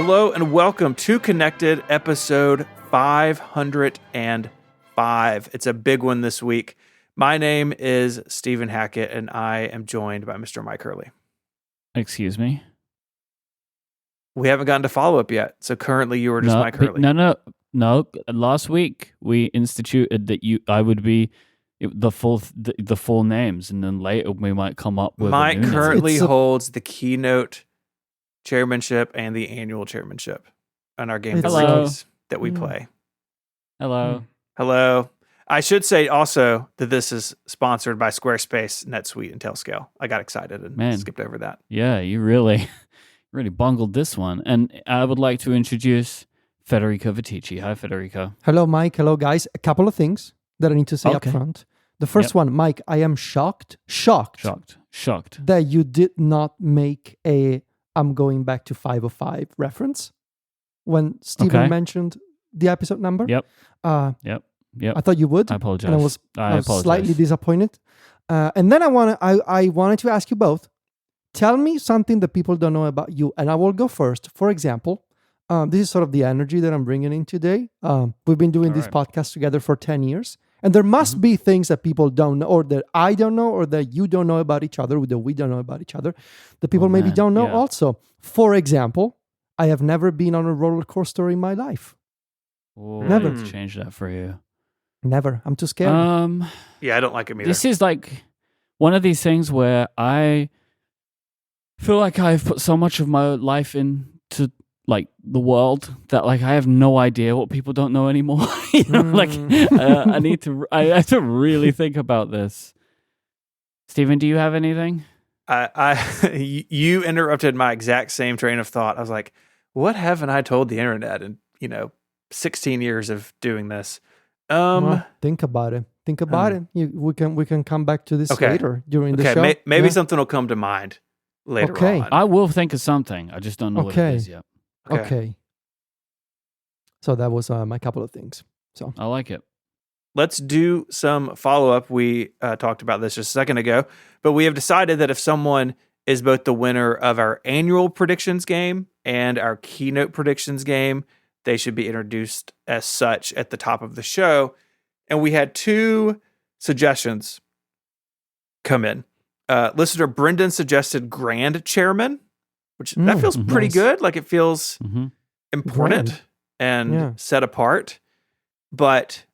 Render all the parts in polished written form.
Hello and welcome to Connected, episode 505. It's a big one this week. My name is Stephen Hackett, and I am joined by Mr. Myke Hurley. Excuse me? We haven't gotten to follow-up yet, so currently you were just Myke Hurley. No. Last week we instituted that I would be the full names, and then later we might come up with. Myke currently holds the keynote chairmanship and the annual chairmanship on our game Rickies that we play. Hello. Hello. I should say also that this is sponsored by Squarespace, NetSuite, and Tailscale. I got excited and skipped over that. Yeah, you really bungled this one. And I would like to introduce Federico Vitici. Hi, Federico. Hello, Myke. Hello, guys. A couple of things that I need to say up front. The first one, Myke, I am shocked that you did not make a I'm going back to 505 reference when Stephen mentioned the episode number. Yep. I thought you would. I apologize. And I was slightly disappointed. And then I wanted to ask you both. Tell me something that people don't know about you, and I will go first. For example, this is sort of the energy that I'm bringing in today. We've been doing this podcast together for 10 years, and there must be things that people don't know, or that I don't know, or that you don't know about each other, or that we don't know about each other, that people maybe don't know also. For example, I have never been on a roller coaster in my life. Oh, never. Let's change that for you. Never. I'm too scared. Yeah, I don't like it either. This is like one of these things where I feel like I've put so much of my life into like the world that like I have no idea what people don't know anymore. I have to really think about this. Stephen, do you have anything? You interrupted my exact same train of thought. I was like, what haven't I told the internet in 16 years of doing this? Well, think about it. We can come back to this later during the show. Maybe something will come to mind later on. I will think of something. I just don't know what it is yet. Okay. So that was my couple of things. So I like it. Let's do some follow-up. We talked about this just a second ago, but we have decided that if someone is both the winner of our annual predictions game and our keynote predictions game, they should be introduced as such at the top of the show. And we had two suggestions come in. Listener Brendan suggested Grand Chairman, which that feels pretty good. Like it feels important and set apart. But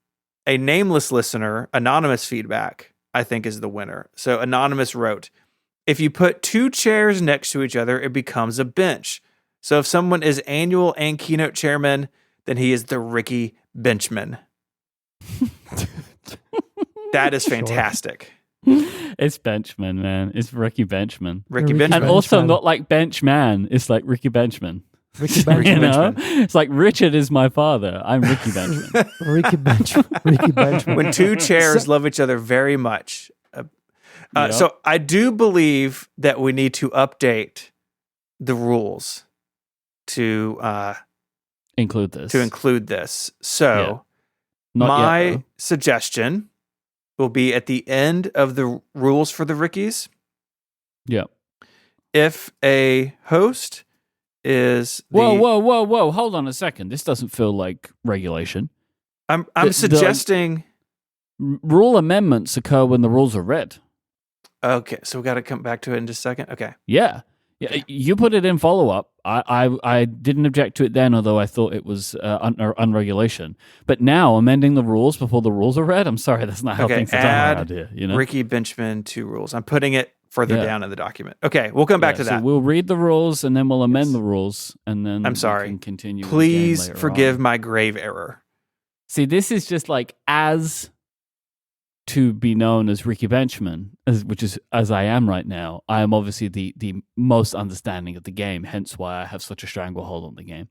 a nameless listener, anonymous feedback, I think is the winner. So Anonymous wrote, if you put two chairs next to each other, it becomes a bench. So if someone is annual and keynote chairman, then he is the Ricky Benchman. That is fantastic. It's Benchman, man. It's Ricky Benchman. Ricky Benchman. And also not like Benchman. It's like Ricky Benchman. Ricky Benchman. It's like Richard is my father. I'm Ricky Benchman. Ricky Benchman. When two chairs love each other very much. So I do believe that we need to update the rules to include this. So my suggestion will be at the end of the rules for the Rickies. Yeah. If a host is Whoa. Hold on a second. This doesn't feel like regulation. I'm suggesting rule amendments occur when the rules are read. Okay, so we got to come back to it in just a second. Okay. Yeah. You put it in follow-up. I didn't object to it then, although I thought it was unregulation. But now, amending the rules before the rules are read, I'm sorry, that's not how things are done around here. Ricky Benchman 2 rules. I'm putting it further down in the document. Okay, we'll come back to that. So we'll read the rules, and then we'll amend the rules, and then I'm sorry. We can continue. Please forgive my grave error. See, this is just like as to be known as Ricky Benchman, which is as I am right now. I am obviously the most understanding of the game, hence why I have such a stranglehold on the game.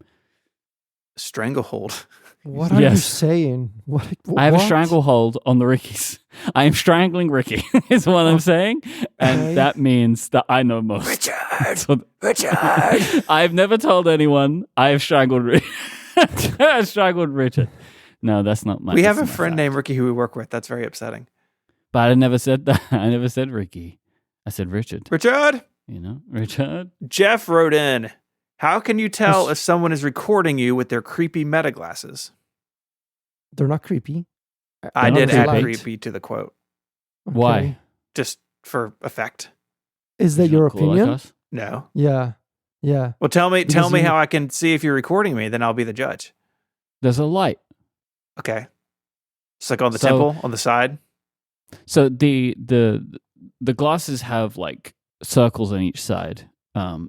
Stranglehold? What are you saying? What? I have a stranglehold on the Rickies. I am strangling Ricky, is what I'm saying. And that means that I know most. Richard! I've never told anyone I have strangled I've strangled Richard. No, that's not my. We have a friend named Ricky who we work with. That's very upsetting. But I never said that. I never said Ricky. I said Richard. Richard? Richard. Jeff wrote in, How can you tell if someone is recording you with their creepy meta glasses? They're not creepy. I They're did not add light. creepy to the quote Okay. Why? just for effect. Is that You're your not cool like opinion? us? No. Yeah. Well, tell me Because you- how I can see if you're recording me. Then I'll be the judge. There's a light. Okay. It's like on the So- temple, on the side. So the glasses have like circles on each side,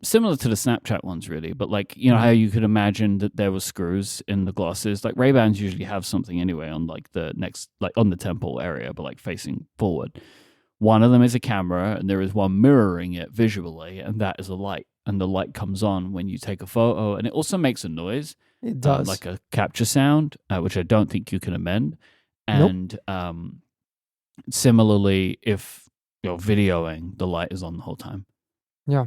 similar to the Snapchat ones, really. But like how you could imagine that there were screws in the glasses. Like Ray-Bans usually have something anyway on like the next, like on the temple area, but like facing forward. One of them is a camera, and there is one mirroring it visually, and that is a light. And the light comes on when you take a photo, and it also makes a noise. It does. Like a capture sound, which I don't think you can amend. And similarly, if you're videoing, the light is on the whole time. Yeah.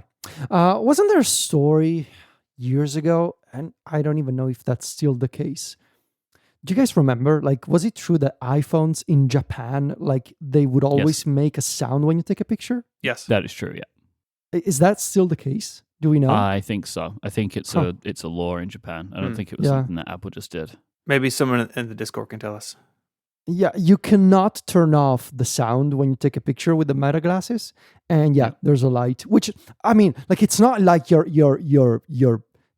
Wasn't there a story years ago, and I don't even know if that's still the case. Do you guys remember, like, was it true that iPhones in Japan, like, they would always make a sound when you take a picture? Yes. That is true, yeah. Is that still the case? Do we know? I think so. I think it's a law in Japan. I don't think it was something that Apple just did. Maybe someone in the Discord can tell us. Yeah, you cannot turn off the sound when you take a picture with the Meta glasses. And there's a light, which, I mean, like, it's not like you're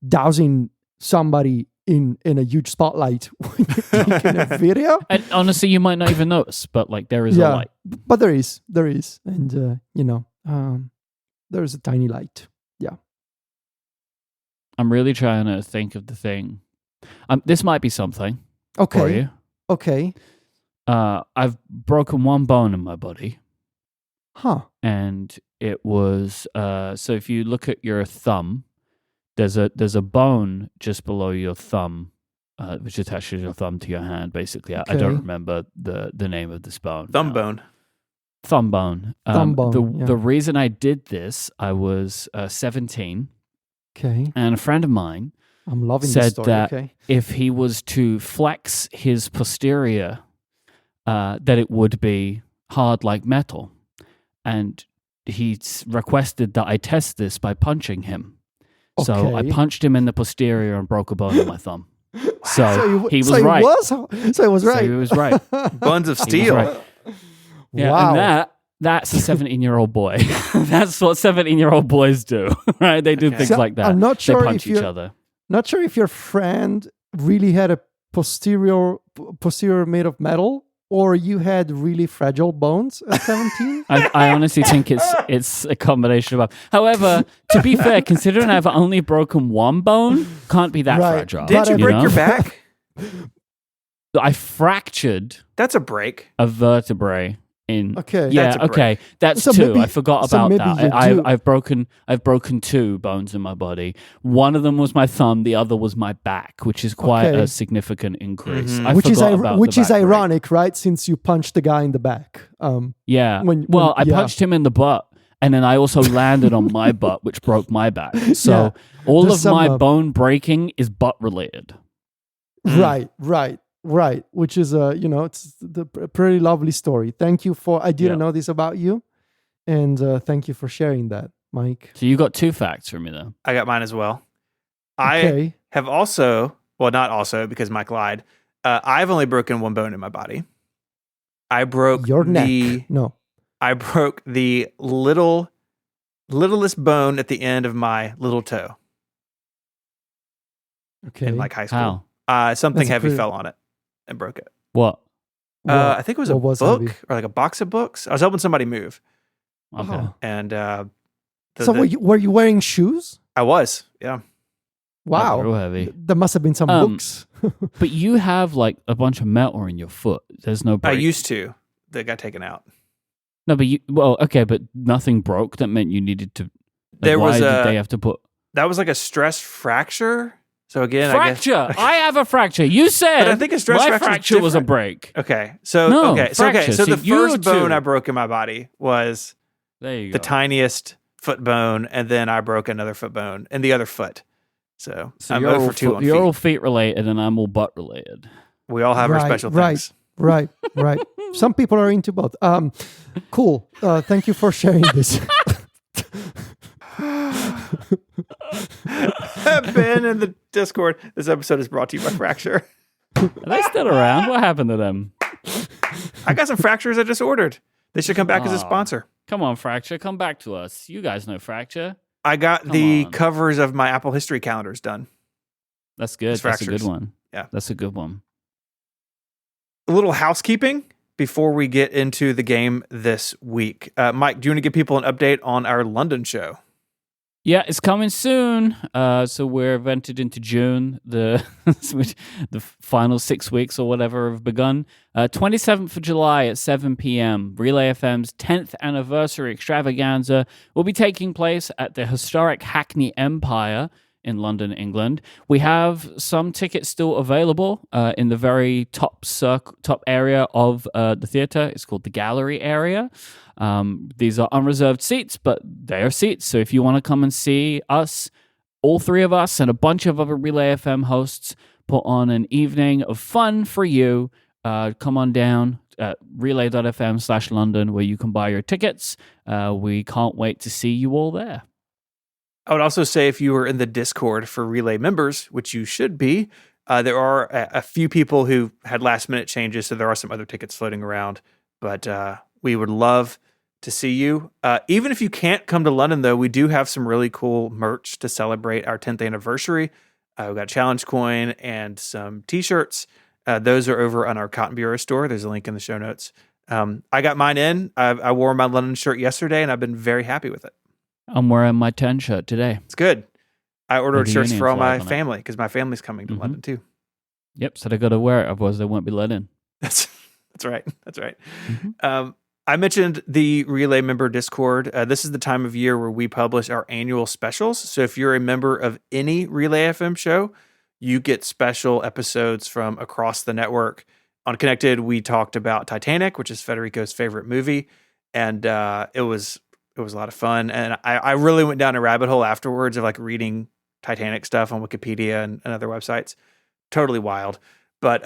dousing somebody in a huge spotlight when you're taking a video. And honestly, you might not even notice, but like there is a light. But there is, and there's a tiny light. Yeah. I'm really trying to think of the thing. This might be something for you. Okay. I've broken one bone in my body. Huh. And it was so if you look at your thumb, there's a bone just below your thumb, which attaches your thumb to your hand. Basically, I don't remember the name of this bone. Thumb bone. Thumb bone. The reason I did this, I was 17. Okay. And a friend of mine I'm loving said this story. that if he was to flex his posterior, that it would be hard like metal. And he requested that I test this by punching him. So I punched him in the posterior and broke a bone in my thumb. So he was right. So he was right. So he was right. Buns of steel. Right. Yeah, wow. and that's a 17-year-old boy. That's what 17-year-old boys do, right? They do things like that. I'm not sure they punch if each other. Not sure if your friend really had a posterior made of metal, or you had really fragile bones at 17. I honestly think it's a combination of both. However, to be fair, considering I've only broken one bone, can't be that fragile. Did you break your back? I fractured. That's a break. A vertebrae. Okay. Yeah. That's okay. That's so two. maybe, I forgot so about maybe that. I've broken two bones in my body. One of them was my thumb. The other was my back, which is quite a significant increase. Mm-hmm. I forgot about which the is back break. ironic, right? Since you punched the guy in the back. Yeah. I punched him in the butt, and then I also landed on my butt, which broke my back. So all of my bone breaking is butt related. Right, which is it's a pretty lovely story. Thank you I didn't know this about you, and thank you for sharing that, Myke. So you got two facts for me though. I got mine as well. I have also, well, not also because Myke lied. I've only broken one bone in my body. I broke your neck. No, I broke the littlest bone at the end of my little toe. Okay, in like high school. How? Something heavy fell on it and broke it. What? I think it was a book or like a box of books. I was helping somebody move. Okay. And were you wearing shoes? I was, yeah. Wow. Real heavy. There must have been some books. But you have like a bunch of metal in your foot. There's no break. I used to. That got taken out. No, but but nothing broke. That meant you needed to. Why did they have to put? That was like a stress fracture. So again, fracture. I guess, I have a fracture. You said. But I think a stress my fracture was a break. Okay. So fracture. the first bone I broke in my body was the tiniest foot bone, and then I broke another foot bone in the other foot. So I'm you're 0 for 2 on feet. You're all feet related, and I'm all butt related. We all have our special things. Right. Some people are into both. Cool. Thank you for sharing this. haven't been in the Discord, this episode is brought to you by Fracture. Are they still around? What happened to them? I got some Fractures I just ordered. They should come back as a sponsor. Come on, Fracture. Come back to us. You guys know Fracture. I got the covers of my Apple History calendars done. That's good. That's a good one. Yeah. That's a good one. A little housekeeping before we get into the game this week. Myke, do you want to give people an update on our London show? Yeah, it's coming soon. So we're ventured into June. The final 6 weeks or whatever have begun. 27th of July at 7 p.m. Relay FM's 10th anniversary extravaganza will be taking place at the historic Hackney Empire in London, England. We have some tickets still available in the very top area of the theatre. It's called the gallery area. These are unreserved seats, but they are seats. So if you want to come and see us, all three of us and a bunch of other Relay FM hosts put on an evening of fun for you, come on down at relay.fm/London where you can buy your tickets. We can't wait to see you all there. I would also say if you are in the Discord for Relay members, which you should be, there are a few people who had last-minute changes, so there are some other tickets floating around. But we would love to see you. Even if you can't come to London, though, we do have some really cool merch to celebrate our 10th anniversary. We've got Challenge Coin and some T-shirts. Those are over on our Cotton Bureau store. There's a link in the show notes. I got mine in. I wore my London shirt yesterday, and I've been very happy with it. I'm wearing my 10 shirt today. It's good. I ordered shirts for all my family because my family's coming to London too. Yep, so they got to wear it, otherwise they won't be let in. That's right. That's right. Mm-hmm. I mentioned the Relay member Discord. This is the time of year where we publish our annual specials. So if you're a member of any Relay FM show, you get special episodes from across the network. On Connected, we talked about Titanic, which is Federico's favorite movie, and it was a lot of fun. And I really went down a rabbit hole afterwards of like reading Titanic stuff on Wikipedia and other websites. Totally wild. But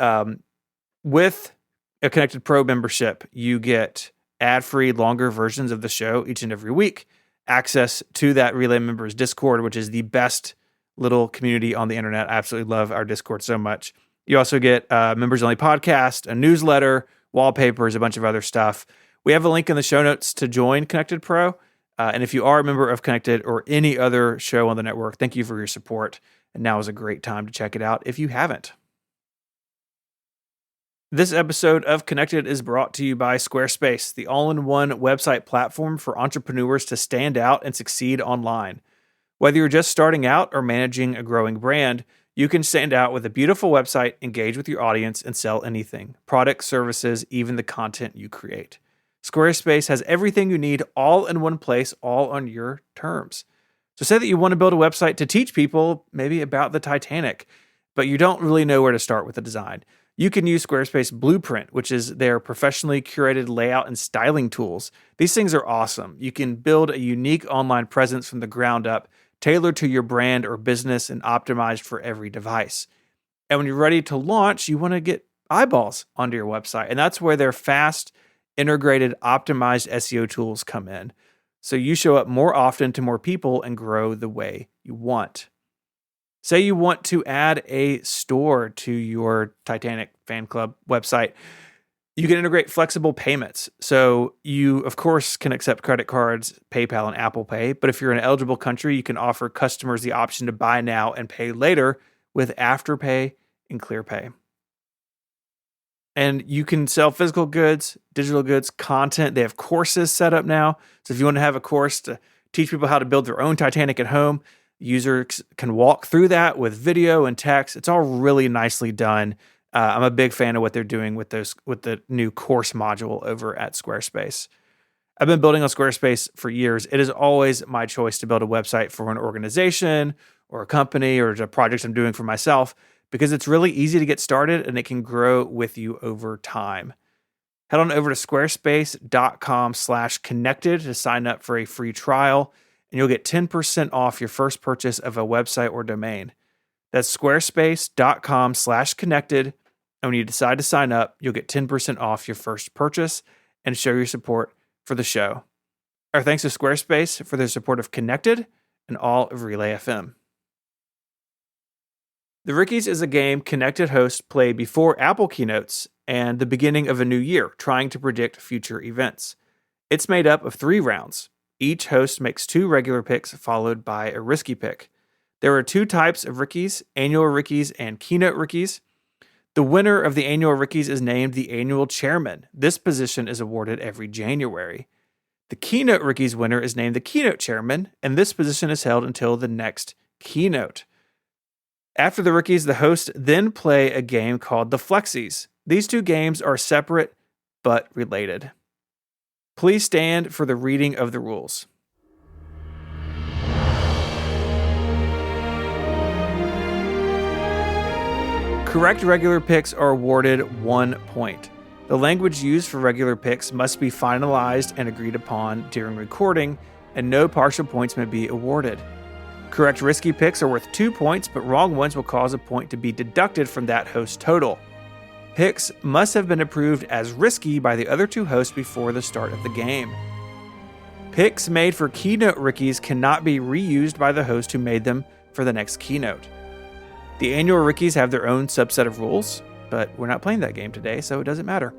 with a Connected Pro membership, you get ad-free, longer versions of the show each and every week, access to that Relay members Discord, which is the best little community on the internet. I absolutely love our Discord so much. You also get members-only podcast, a newsletter, wallpapers, a bunch of other stuff. We have a link in the show notes to join Connected Pro. And if you are a member of Connected or any other show on the network, thank you for your support. And now is a great time to check it out if you haven't. This episode of Connected is brought to you by Squarespace, the all-in-one website platform for entrepreneurs to stand out and succeed online. Whether you're just starting out or managing a growing brand, you can stand out with a beautiful website, engage with your audience, and sell anything: products, services, even the content you create. Squarespace has everything you need all in one place, all on your terms. So say that you want to build a website to teach people maybe about the Titanic, but you don't really know where to start with the design. You can use Squarespace Blueprint, which is their professionally curated layout and styling tools. These things are awesome. You can build a unique online presence from the ground up, tailored to your brand or business and optimized for every device. And when you're ready to launch, you want to get eyeballs onto your website. And that's where their fast, integrated, optimized SEO tools come in. So you show up more often to more people and grow the way you want. Say you want to add a store to your Titanic fan club website. You can integrate flexible payments. So you, of course, can accept credit cards, PayPal, and Apple Pay. But if you're in an eligible country, you can offer customers the option to buy now and pay later with Afterpay and ClearPay. And you can sell physical goods, digital goods, content. They have courses set up now. So if you want to have a course to teach people how to build their own Titanic at home, users can walk through that with video and text. It's all really nicely done. I'm a big fan of what they're doing with the new course module over at Squarespace. I've been building on Squarespace for years. It is always my choice to build a website for an organization or a company or a project I'm doing for myself because it's really easy to get started and it can grow with you over time. Head on over to squarespace.com/connected to sign up for a free trial, and you'll get 10% off your first purchase of a website or domain. That's squarespace.com/connected. And when you decide to sign up, you'll get 10% off your first purchase and show your support for the show. Our thanks to Squarespace for their support of Connected and all of Relay FM. The Rickies is a game connected hosts play before Apple keynotes and the beginning of a new year, trying to predict future events. It's made up of 3 rounds. Each host makes 2 regular picks followed by a risky pick. There are 2 types of Rickies, annual Rickies and keynote Rickies. The winner of the annual Rickies is named the annual chairman. This position is awarded every January. The keynote Rickies winner is named the keynote chairman, and this position is held until the next keynote. After the Rickies, the hosts then play a game called the Flexies. These 2 games are separate but related. Please stand for the reading of the rules. Correct regular picks are awarded 1 point. The language used for regular picks must be finalized and agreed upon during recording, and no partial points may be awarded. Correct risky picks are worth 2 points, but wrong ones will cause a point to be deducted from that host total. Picks must have been approved as risky by the other 2 hosts before the start of the game. Picks made for keynote Rickies cannot be reused by the host who made them for the next keynote. The annual Rickies have their own subset of rules, but we're not playing that game today, so it doesn't matter.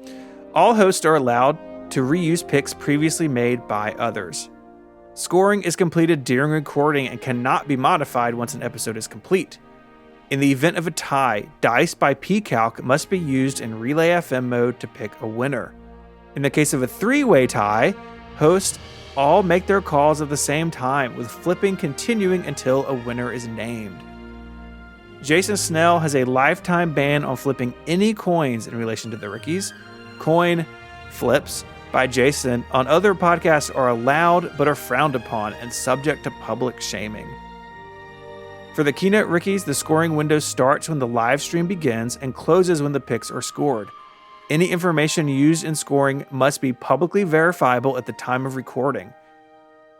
All hosts are allowed to reuse picks previously made by others. Scoring is completed during recording and cannot be modified once an episode is complete. In the event of a tie, dice by pCalc must be used in Relay FM mode to pick a winner. In the case of a 3-way tie, hosts all make their calls at the same time, with flipping continuing until a winner is named. Jason Snell has a lifetime ban on flipping any coins in relation to the Rickies. Coin flips by Jason on other podcasts are allowed but are frowned upon and subject to public shaming. For the keynote Rickies, the scoring window starts when the live stream begins and closes when the picks are scored. Any information used in scoring must be publicly verifiable at the time of recording.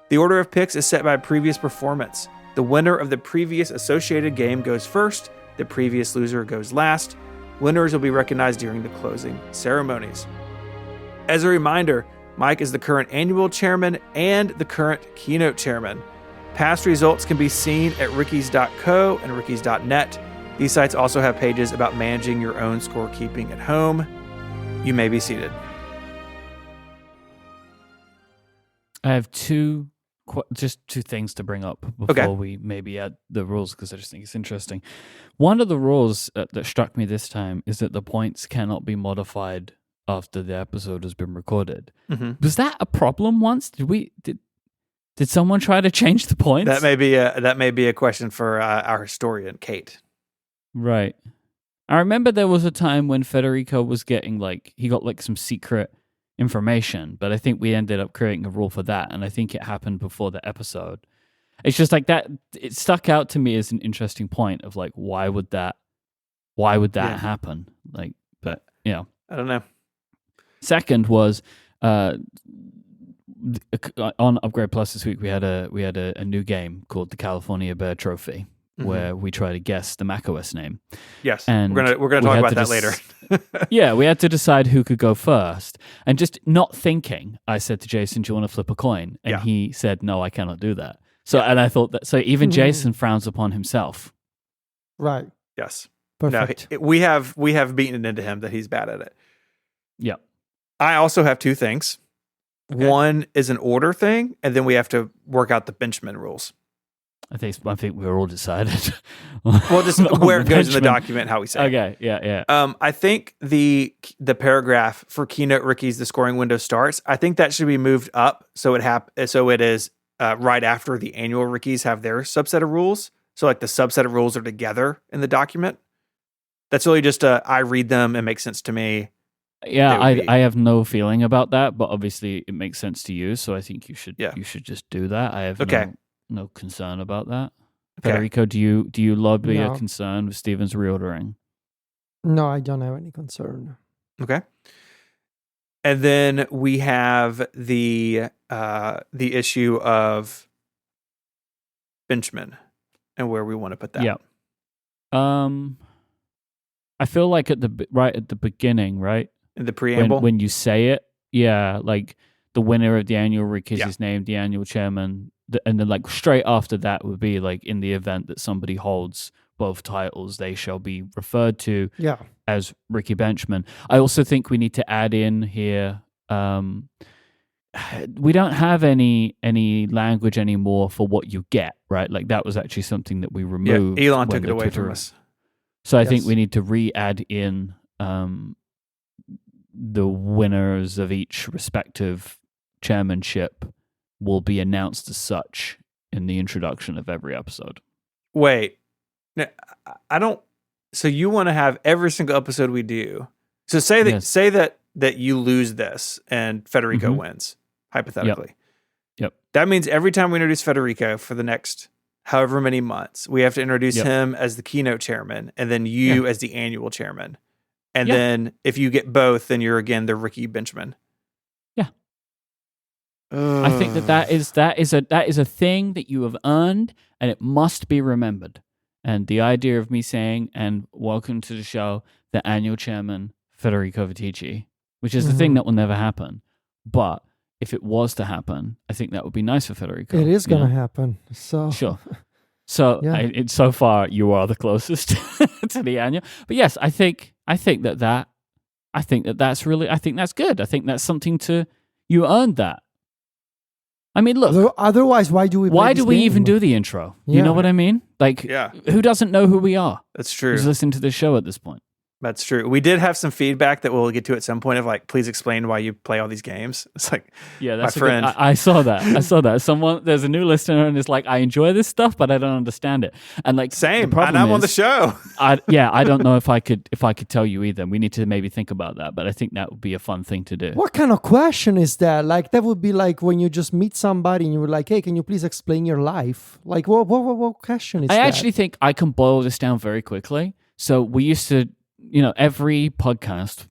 The order of picks is set by previous performance. The winner of the previous associated game goes first, the previous loser goes last. Winners will be recognized during the closing ceremonies. As a reminder, Myke is the current annual chairman and the current keynote chairman. Past results can be seen at rickies.co and rickies.net. These sites also have pages about managing your own scorekeeping at home. You may be seated. I have just 2 things to bring up before we maybe add the rules, because I just think it's interesting. One of the rules that struck me this time is that the points cannot be modified after the episode has been recorded. Mm-hmm. Was that a problem once? Did someone try to change the points? That may be a question for our historian, Kate. Right. I remember there was a time when Federico was getting he got some secret information, but I think we ended up creating a rule for that, and I think it happened before the episode. It's just that it stuck out to me as an interesting point of why would that happen? But I don't know. Second was on Upgrade Plus this week we had a new game called the California Bear Trophy, mm-hmm. where we try to guess the macOS name. Yes, and we're gonna talk about that later. Yeah, we had to decide who could go first, and just not thinking, I said to Jason, "Do you want to flip a coin?" And he said, "No, I cannot do that." So, and I thought that even Jason frowns upon himself. Right. Yes. Perfect. No, we have beaten it into him that he's bad at it. Yeah. I also have 2 things. Okay. One is an order thing, and then we have to work out the Benjamin rules. I think we're all decided. Well, just where it goes in the document, how we say it. Okay, yeah. I think the paragraph for Keynote Rickies, the scoring window starts. I think that should be moved up so it is right after the annual Rickies have their subset of rules. So the subset of rules are together in the document. That's really just I read them and make sense to me. Yeah, I have no feeling about that, but obviously it makes sense to you, so I think you should just do that. I have no concern about that. Okay. Federico, do you lobby a concern with Steven's reordering? No, I don't have any concern. Okay. And then we have the issue of Benjamin and where we want to put that. Yeah. I feel like at the beginning, right? In the preamble? When you say it, the winner of the annual Rickies Yeah. is named the annual chairman, and then like straight after that would be like in the event that somebody holds both titles, they shall be referred to Yeah. as Ricky Benchman. I also think we need to add in here. We don't have any language anymore for what you get, right? Like that was actually something that we removed. Elon when took it the away Twitter- from us. So I Yes. think we need to re-add in the winners of each respective chairmanship will be announced as such in the introduction of every episode. Wait, no, I don't. So you want to have every single episode we do? So say that you lose this and Federico Mhm. wins, hypothetically. Yep. That means every time we introduce Federico for the next however many months, we have to introduce Yep. him as the keynote chairman and then you as the annual chairman. And Yeah. then if you get both, then you're again the Ricky Benchman. Yeah. I think that is a thing that you have earned, and it must be remembered. And the idea of me saying, "And welcome to the show, the annual chairman Federico Viticci," which is the thing that will never happen, but if it was to happen, I think that would be nice for Federico. It is you going to know? happen. So Sure. So Yeah. so far you are the closest to the annual. But yes, I think that's good. I think that's something you earned that. I mean, look, Otherwise, why do we? why play do this we game? even do the intro? You Yeah. know what I mean? Like, Yeah. who doesn't know who we are? That's true. Who's listening to this show at this point? That's true. We did have some feedback that we'll get to at some point of like, please explain why you play all these games. It's like, Yeah, that's my friend. I saw that. There's a new listener, and it's like, I enjoy this stuff, but I don't understand it. And like, same. The problem And I'm on the is- show. I don't know if I could tell you either. We need to maybe think about that, but I think that would be a fun thing to do. What kind of question is that? Like that would be like when you just meet somebody and you were like, "Hey, can you please explain your life?" Like, what question is I that? actually think I can boil this down very quickly. So we used to, every podcast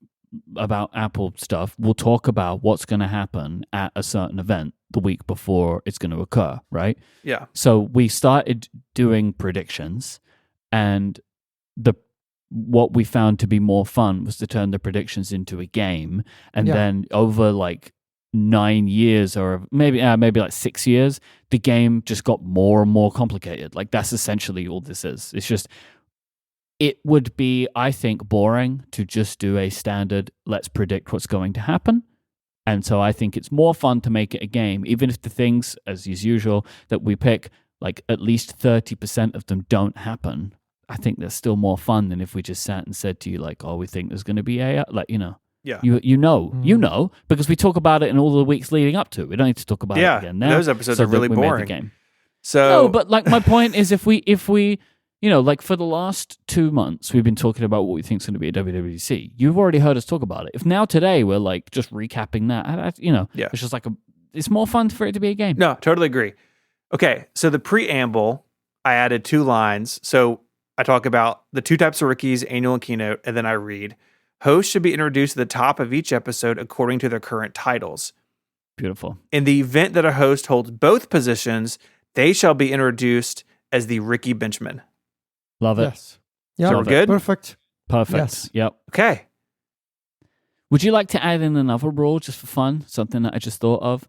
about Apple stuff will talk about what's going to happen at a certain event the week before it's going to occur, right? Yeah. So we started doing predictions, and what we found to be more fun was to turn the predictions into a game, and Yeah. then over like 9 years or maybe like 6 years, the game just got more and more complicated. Like that's essentially all this is. It's just, it would be, I think, boring to just do a standard, let's predict what's going to happen. And so I think it's more fun to make it a game, even if the things, as is usual, that we pick, like at least 30% of them don't happen. I think that's still more fun than if we just sat and said to you, like, oh, we think there's going to be AI. Like, Yeah. you know, because we talk about it in all the weeks leading up to it. We don't need to talk about it again now. Those episodes are that really we made the boring. game. So, No, but like my point is, if we, like for the last 2 months, we've been talking about what we think is going to be at WWDC. You've already heard us talk about it. If now today we're like just recapping that, Yeah. it's just like it's more fun for it to be a game. no, totally agree. Okay. So the preamble, I added 2 lines. So I talk about the 2 types of Rickies, annual and keynote, and then I read, hosts should be introduced at the top of each episode according to their current titles. Beautiful. In the event that a host holds both positions, they shall be introduced as the Ricky Benchman. Love it. Yes. Yeah. So we're good? Perfect. Perfect. Yes. Yep. Okay. Would you like to add in another rule just for fun? Something that I just thought of.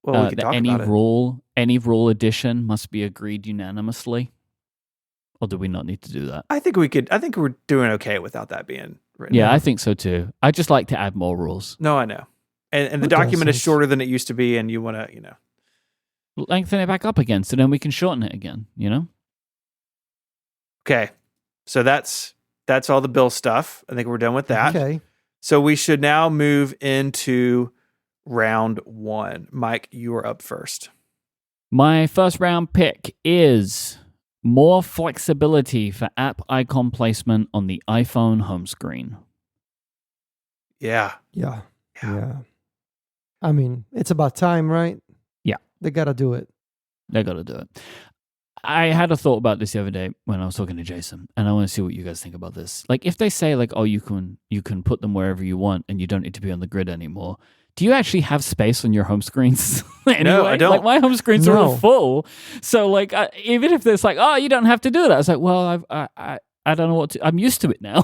Well, we can That talk any about it. rule addition must be agreed unanimously. Or do we not need to do that? I think we're doing okay without that being written. Yeah, I think so too. I just like to add more rules. No, I know. And the Who document is doesn't? shorter than it used to be, and you want to, Lengthen it back up again, so then we can shorten it again. Okay. So that's all the bill stuff. I think we're done with that. Okay. So we should now move into round 1. Myke, you are up first. My first round pick is more flexibility for app icon placement on the iPhone home screen. Yeah. Yeah. Yeah. Yeah. I mean, it's about time, right? Yeah. They gotta do it. They got to do it. I had a thought about this the other day when I was talking to Jason, and I want to see what you guys think about this. Like, if they say, like, oh, you can put them wherever you want and you don't need to be on the grid anymore, do you actually have space on your home screens? Anyway? No, I don't. Like, my home screens are all No. full. So, like, even if there's like, oh, you don't have to do that, it's like, well, I don't know what to. I'm used to it now,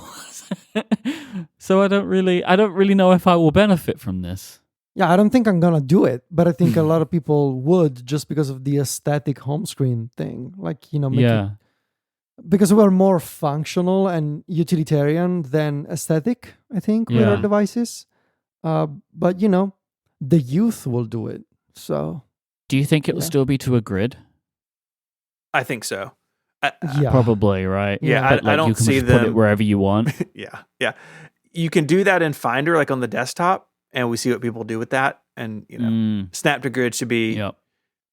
so I don't really know if I will benefit from this. Yeah, I don't think I'm gonna do it, but I think a lot of people would just because of the aesthetic home screen thing. Like, make it, because we're more functional and utilitarian than aesthetic, I think, with our devices. But the youth will do it. So do you think it will still be to a grid? I think so. yeah, Probably, right? Yeah, But, I don't you can see just them put it wherever you want. Yeah. You can do that in Finder, like on the desktop, and we see what people do with that. And Snap to Grid should be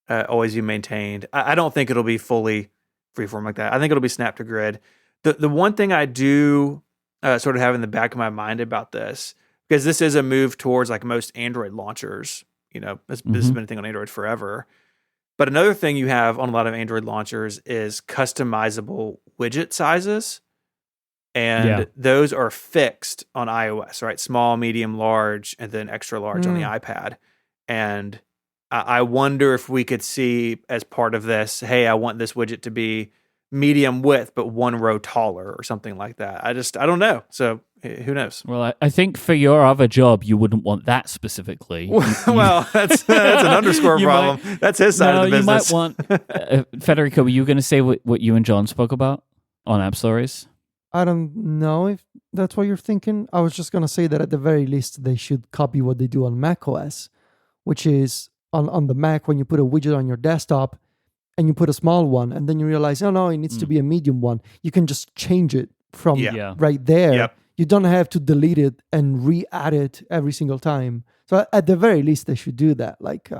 always be maintained. I don't think it'll be fully freeform like that. I think it'll be Snap to Grid. The one thing I do sort of have in the back of my mind about this, because this is a move towards like most Android launchers. This has been a thing on Android forever. But another thing you have on a lot of Android launchers is customizable widget sizes. And those are fixed on iOS, right? Small, medium, large, and then extra large on the iPad. And I wonder if we could see as part of this, hey, I want this widget to be medium width, but one row taller or something like that. I don't know. So who knows? Well, I think for your other job, you wouldn't want that specifically. Well, that's an underscore problem. That's his side of the business. You might want, Federico, were you going to say what you and John spoke about on App Stories? I don't know if that's what you're thinking. I was just going to say that at the very least, they should copy what they do on macOS, which is on the Mac, when you put a widget on your desktop and you put a small one, and then you realize, oh no, it needs to be a medium one. You can just change it from right there. Yep. You don't have to delete it and re-add it every single time. So at the very least, they should do that. Like,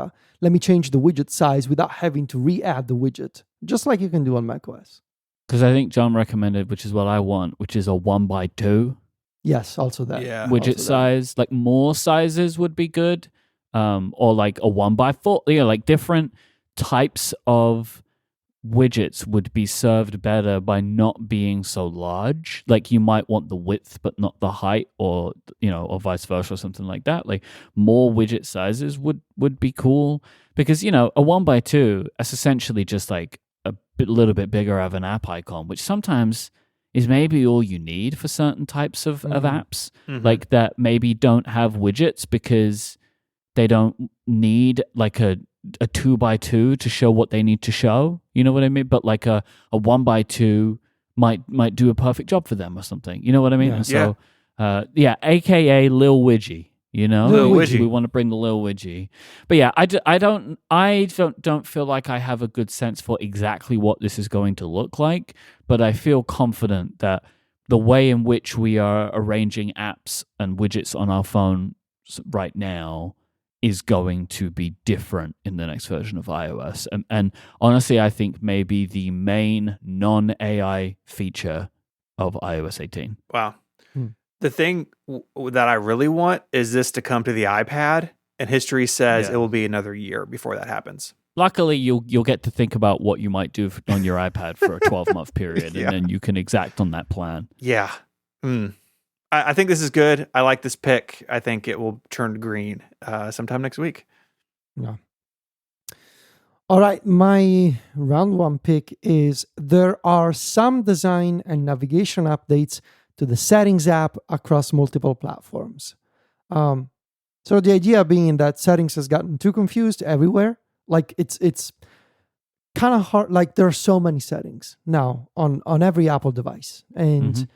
let me change the widget size without having to re-add the widget, just like you can do on macOS. Because I think John recommended, which is what I want, which is a 1x2. Yes, also that. Yeah. Widget size. Like more sizes would be good. Or like a 1x4. Like different types of widgets would be served better by not being so large. Like you might want the width but not the height, or or vice versa, or something like that. Like more widget sizes would be cool, because a 1x2, that's essentially just like a little bit bigger of an app icon, which sometimes is maybe all you need for certain types of apps, like that maybe don't have widgets because they don't need like a 2x2 to show what they need to show. You know what I mean? But like a 1x2 might do a perfect job for them or something. You know what I mean? Yeah. And so, AKA Lil Widgie. Lil Widgie. We want to bring the Lil Widgie. But yeah, I don't feel like I have a good sense for exactly what this is going to look like, but I feel confident that the way in which we are arranging apps and widgets on our phone right now is going to be different in the next version of iOS. And honestly, I think maybe the main non-AI feature of iOS 18. Wow. The thing that I really want is this to come to the iPad, and history says it will be another year before that happens. Luckily, you'll get to think about what you might do on your iPad for a 12-month period, and then you can exact on that plan. Yeah. I think this is good. I like this pick. I think it will turn green sometime next week. Yeah. All right. My round one pick is there are some design and navigation updates to the Settings app across multiple platforms. So the idea being that Settings has gotten too confused everywhere. Like it's kind of hard. Like there are so many settings now on every Apple device, and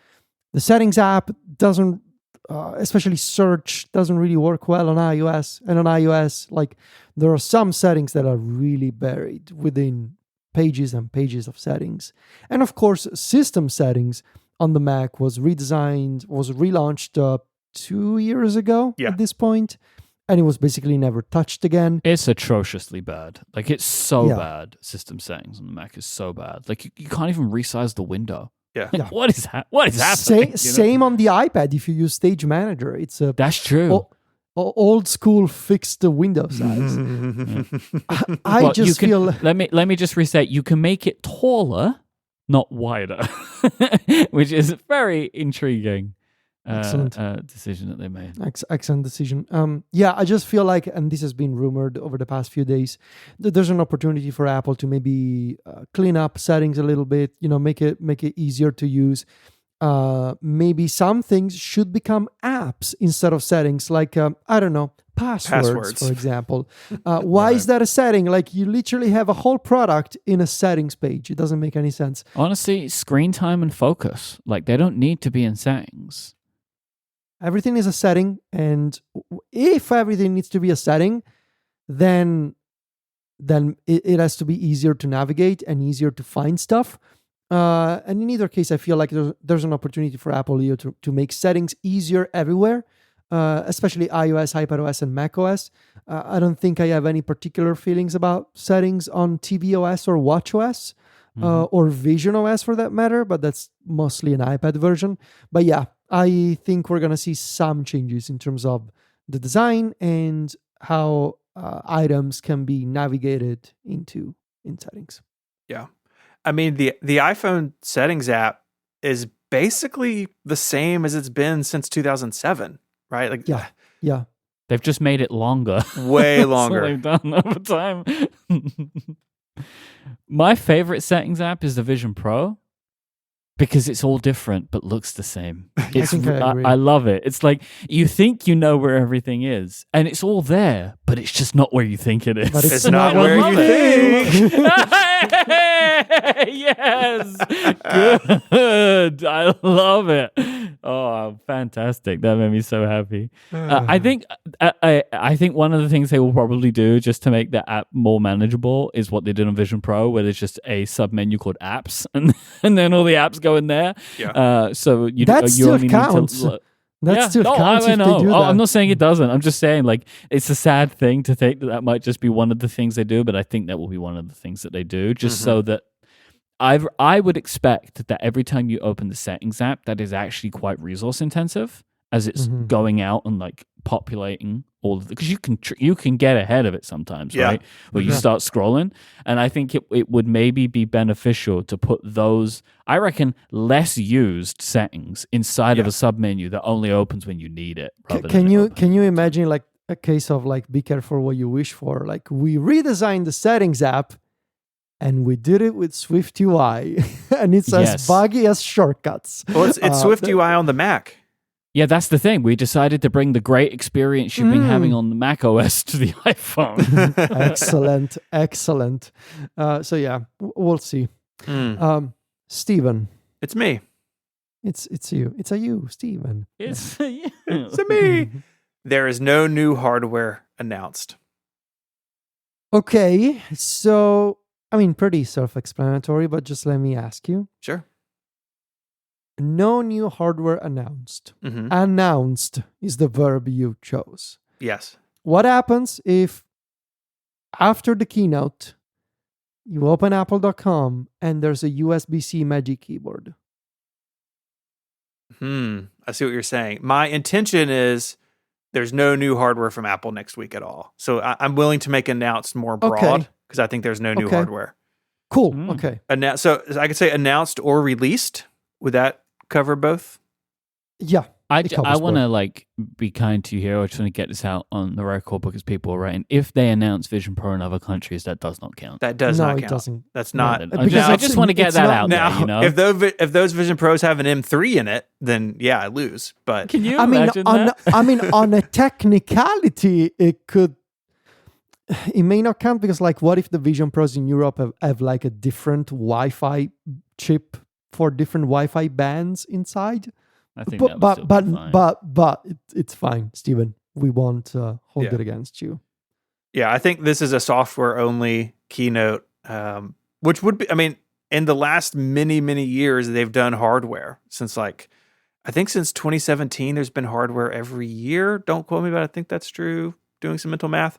the Settings app doesn't, especially search, doesn't really work well on iOS. And on iOS, like there are some settings that are really buried within pages and pages of settings. And of course, system settings on the Mac was relaunched 2 years ago at this point, and it was basically never touched again. It's atrociously bad. Like it's so bad. System settings on the Mac is so bad. Like you can't even resize the window. Yeah. Like, what is happening? Same on the iPad. If you use Stage Manager, it's a that's true. Old school fixed window size. I just feel. Let me just reset. You can make it taller, not wider, which is a very intriguing decision that they made. Excellent decision. I just feel like, and this has been rumored over the past few days, that there's an opportunity for Apple to maybe clean up settings a little bit. Make it easier to use. maybe some things should become apps instead of settings, like I don't know, passwords. For example. Why is that a setting? Like, you literally have a whole product in a settings page. It doesn't make any sense. Honestly, screen time and focus, like, they don't need to be in settings. Everything is a setting, and if everything needs to be a setting, then it has to be easier to navigate and easier to find stuff. And in either case, I feel like there's an opportunity for Apple here to make settings easier everywhere, especially iOS, HyperOS, and macOS. I don't think I have any particular feelings about settings on tvOS or watchOS, or visionOS for that matter, but that's mostly an iPad version. But yeah, I think we're going to see some changes in terms of the design and how items can be navigated in settings. Yeah. I mean, the iPhone settings app is basically the same as it's been since 2007, right? Like, yeah. They've just made it longer. Way longer. That's what they've done over time. My favorite settings app is the Vision Pro, because it's all different but looks the same. I think I agree. I love it. It's like, you think you know where everything is, and it's all there, but it's just not where you think it is. But it's not where you think. Yes, good. I love it. Oh, fantastic! That made me so happy. I think one of the things they will probably do, just to make the app more manageable, is what they did on Vision Pro, where there's just a sub menu called Apps, and then all the apps go in there. Yeah. So you still only counts. need to. That still counts I if know. they do that. I'm not saying it doesn't. I'm just saying, like, it's a sad thing to think that might just be one of the things they do, but I think that will be one of the things that they do, just so that I would expect that every time you open the settings app, that is actually quite resource intensive, as it's going out and like populating all of the, because you can get ahead of it sometimes, right? Where you start scrolling, and I think it would maybe be beneficial to put those, I reckon, less used settings inside of a submenu that only opens when you need it. Can you imagine like a case of like, be careful what you wish for? Like, we redesigned the settings app, and we did it with Swift UI, and it's as buggy as shortcuts. Well, it's Swift UI on the Mac. Yeah, that's the thing. We decided to bring the great experience you've been having on the Mac OS to the iPhone. Excellent. So yeah, we'll see. Steven. It's me. It's you. It's a you, Steven. It's you. It's a me. There is no new hardware announced. Okay, so I mean, pretty self-explanatory, but just let me ask you. Sure. No new hardware announced. Announced is the verb you chose. Yes. What happens if after the keynote, you open apple.com and there's a USB-C Magic Keyboard? I see what you're saying. My intention is there's no new hardware from Apple next week at all. So I'm willing to make announced more broad, because I think there's no new hardware. Cool. Okay. So I could say announced or released. Would that cover both? Yeah. I want to like be kind to you here. I just want to get this out on the record, because people are writing, if they announce Vision Pro in other countries, that does not count. That does not count. No, it doesn't. That's not. I just want to get that out now, there, you know? If those Vision Pros have an M3 in it, then yeah, I lose. But can you imagine that? I mean, on a technicality, it may not count, because like, what if the Vision Pros in Europe have like a different Wi-Fi chip for different Wi-Fi bands inside? I think but it's fine, Steven. We won't hold it against you. Yeah, I think this is a software only keynote, which would be, I mean, in the last many years, they've done hardware since I think since 2017, there's been hardware every year. Don't quote me, but I think that's true. Doing some mental math.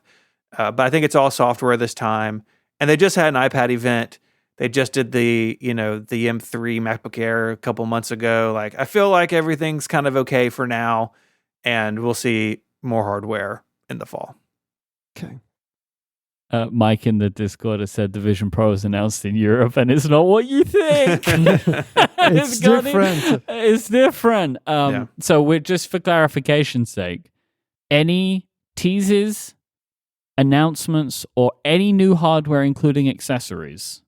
But I think it's all software this time. And they just had an iPad event. They just did the M3 MacBook Air a couple months ago. Like, I feel like everything's kind of okay for now, and we'll see more hardware in the fall. Okay. Myke in the Discord has said the Vision Pro is announced in Europe, and it's not what you think. It's different. It's different. So we're just, for clarification's sake, any teases, announcements, or any new hardware, including accessories,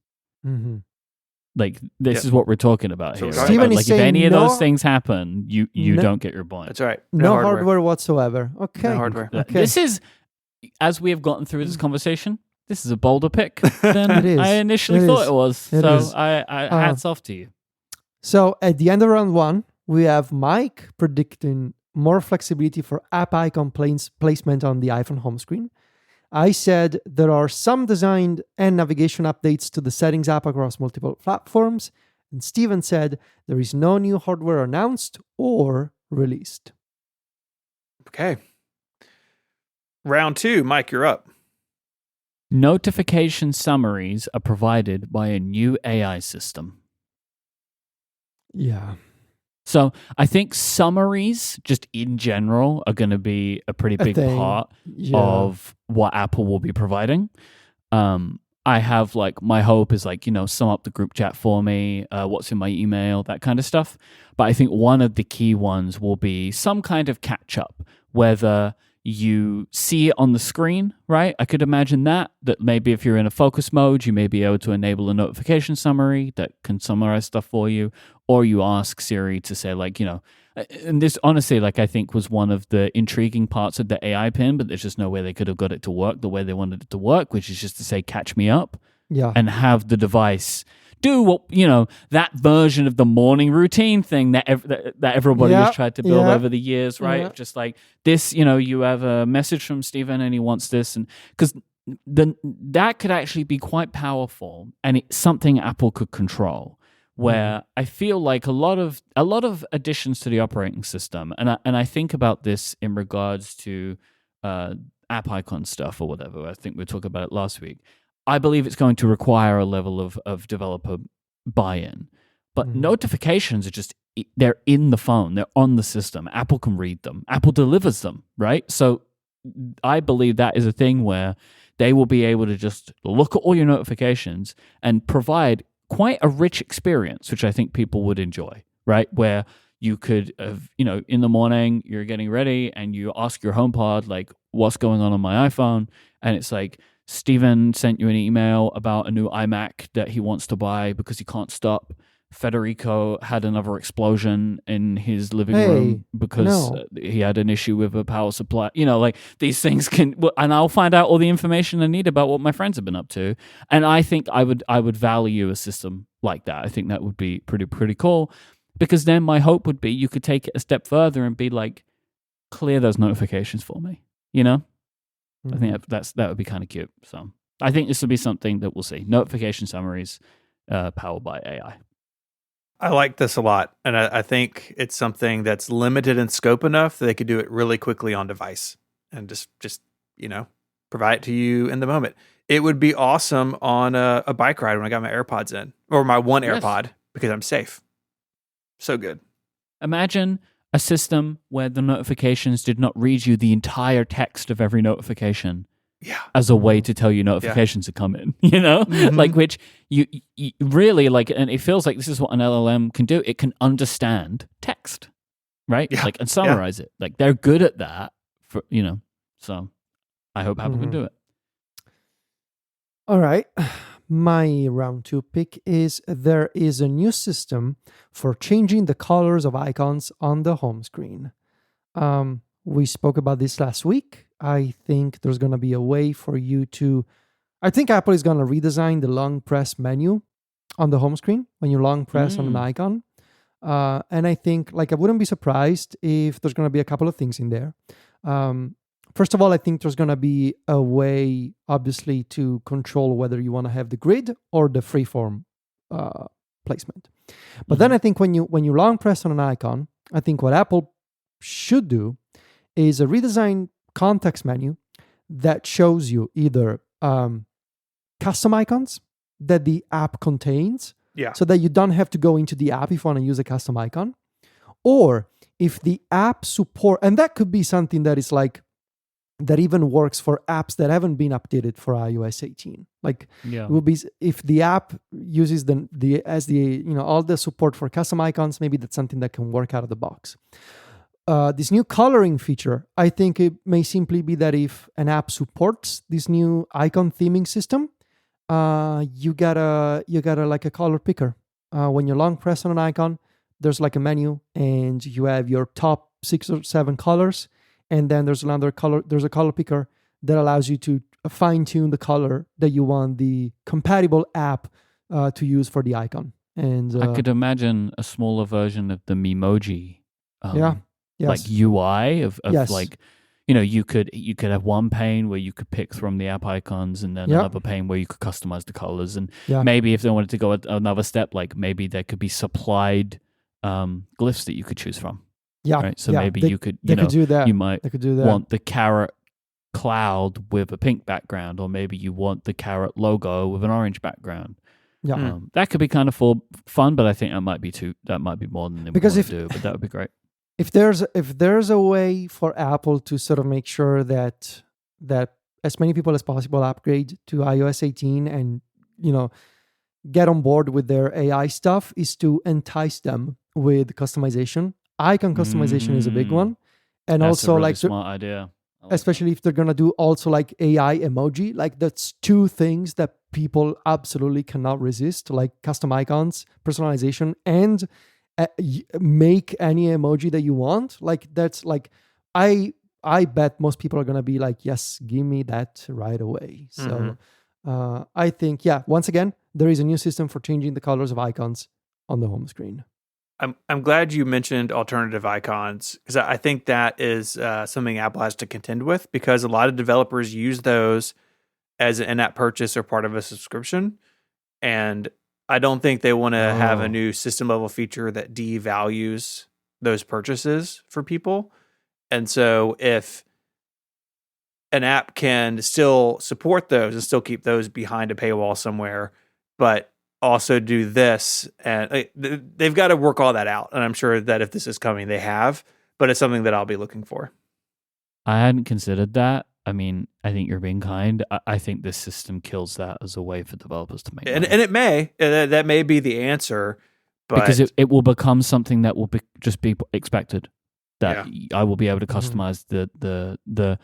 Like this is what we're talking about So here. Steven Right? is Like if saying any of those no- things happen, you No- don't get your point. That's right. No hardware whatsoever. Okay. No hardware. Okay. This is, as we have gotten through this conversation, this is a bolder pick than It is. I initially It thought is. it was. It So is. I hats off to you. So at the end of round 1, we have Myke predicting more flexibility for app icon placement on the iPhone home screen. I said there are some design and navigation updates to the settings app across multiple platforms. And Steven said there is no new hardware announced or released. Okay. Round 2, Myke, you're up. Notification summaries are provided by a new AI system. Yeah. So I think summaries, just in general, are going to be a pretty big thing. part Yeah. of what Apple will be providing. I have my hope is sum up the group chat for me, what's in my email, that kind of stuff. But I think one of the key ones will be some kind of catch up, whether you see it on the screen, right? I could imagine that maybe if you're in a focus mode, you may be able to enable a notification summary that can summarize stuff for you, or you ask Siri to say and this honestly, I think was one of the intriguing parts of the AI pin, but there's just no way they could have got it to work the way they wanted it to work, which is just to say, catch me up, and have the device do what, that version of the morning routine thing that everybody has tried to build over the years, right? Yeah. Just like this, you have a message from Steven and he wants this. And because that could actually be quite powerful, and it's something Apple could control. Where I feel like a lot of additions to the operating system, and I think about this in regards to app icon stuff or whatever. I think we talked about it last week. I believe it's going to require a level of developer buy-in, but notifications are they're in the phone, they're on the system. Apple can read them. Apple delivers them, right? So I believe that is a thing where they will be able to just look at all your notifications and provide quite a rich experience, which I think people would enjoy, right? Where you could, in the morning, you're getting ready and you ask your HomePod, what's going on my iPhone? And it's like, Steven sent you an email about a new iMac that he wants to buy because he can't stop. Federico had another explosion in his living room because he had an issue with a power supply. These things and I'll find out all the information I need about what my friends have been up to. And I think I would value a system like that. I think that would be pretty cool, because then my hope would be you could take it a step further and be like, clear those notifications for me. I think that would be kind of cute. So I think this will be something that we'll see. Notification summaries powered by AI. I like this a lot, and I think it's something that's limited in scope enough that they could do it really quickly on device and just provide it to you in the moment. It would be awesome on a bike ride when I got my AirPods in, or my one AirPod, because I'm safe. So good. Imagine a system where the notifications did not read you the entire text of every notification. Yeah. As a way to tell you notifications to come in, which you really and it feels like this is what an LLM can do. It can understand text, right? Yeah. And summarize it. They're good at that so I hope Apple can do it. All right. My round 2 pick is there is a new system for changing the colors of icons on the home screen. We spoke about this last week. I think there's going to be a way for you to... I think Apple is going to redesign the long press menu on the home screen when you long press on an icon. And I think, I wouldn't be surprised if there's going to be a couple of things in there. First of all, I think there's going to be a way, obviously, to control whether you want to have the grid or the freeform placement. But then I think when you long press on an icon, I think what Apple should do is a redesigned context menu that shows you either custom icons that the app contains, so that you don't have to go into the app if you want to use a custom icon, or if the app support, and that could be something that is that even works for apps that haven't been updated for iOS 18. It would be if the app uses all the support for custom icons, maybe that's something that can work out of the box. This new coloring feature, I think it may simply be that if an app supports this new icon theming system, you got a color picker when you long press on an icon, there's like a menu, and you have your top 6 or 7 colors, and then there's another color. There's a color picker that allows you to fine tune the color that you want the compatible app to use for the icon. And I could imagine a smaller version of the Memoji, yes. like UI of Yes. like, you could have one pane where you could pick from the app icons, and then another pane where you could customize the colors. And maybe if they wanted to go another step, like maybe there could be supplied glyphs that you could choose from. Yeah. Right. So maybe you could, could do that. You might They could do that. want the carrot cloud with a pink background, or maybe you want the carrot logo with an orange background. Yeah. That could be kind of fun, but I think that might be more than they want to do. But that would be great. If there's a way for Apple to sort of make sure that as many people as possible upgrade to iOS 18 and get on board with their AI stuff, is to entice them with customization. Icon customization is a big one, and that's also a really like smart idea. Especially if they're gonna do also like AI emoji, like that's 2 things that people absolutely cannot resist, like custom icons, personalization, and make any emoji that you want. Like that's like I bet most people are gonna be like, yes, give me that right away. So I think once again, there is a new system for changing the colors of icons on the home screen. I'm glad you mentioned alternative icons, because I think that is something Apple has to contend with, because a lot of developers use those as an in-app purchase or part of a subscription. And I don't think they want to have a new system level feature that devalues those purchases for people. And so if an app can still support those and still keep those behind a paywall somewhere, but also do this, and they've got to work all that out. And I'm sure that if this is coming, they have, but it's something that I'll be looking for. I hadn't considered that. I mean, I think you're being kind. I think this system kills that as a way for developers to make money. And it may, that may be the answer, but because it will become something that will just be expected, that I will be able to customize the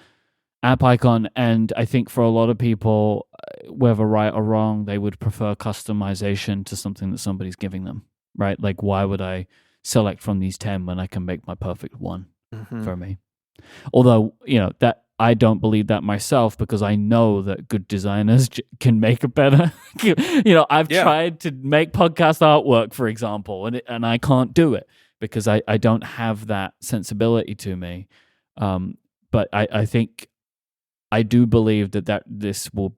app icon. And I think for a lot of people, whether right or wrong, they would prefer customization to something that somebody's giving them, right? Like, why would I select from these 10 when I can make my perfect one for me? Although, that I don't believe that myself, because I know that good designers can make it better. I've tried to make podcast artwork, for example, and I can't do it because I don't have that sensibility to me. But I think I do believe that this will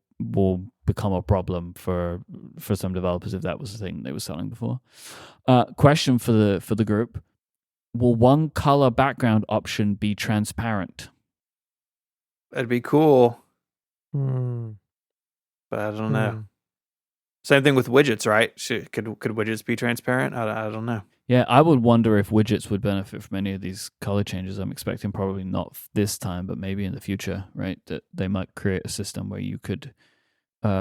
become a problem for some developers if that was the thing they were selling before. Question for the group: will one color background option be transparent? That'd be cool, but I don't know. Same thing with widgets, right? Could widgets be transparent? I don't know. Yeah, I would wonder if widgets would benefit from any of these color changes. I'm expecting probably not this time, but maybe in the future, right? That they might create a system where you could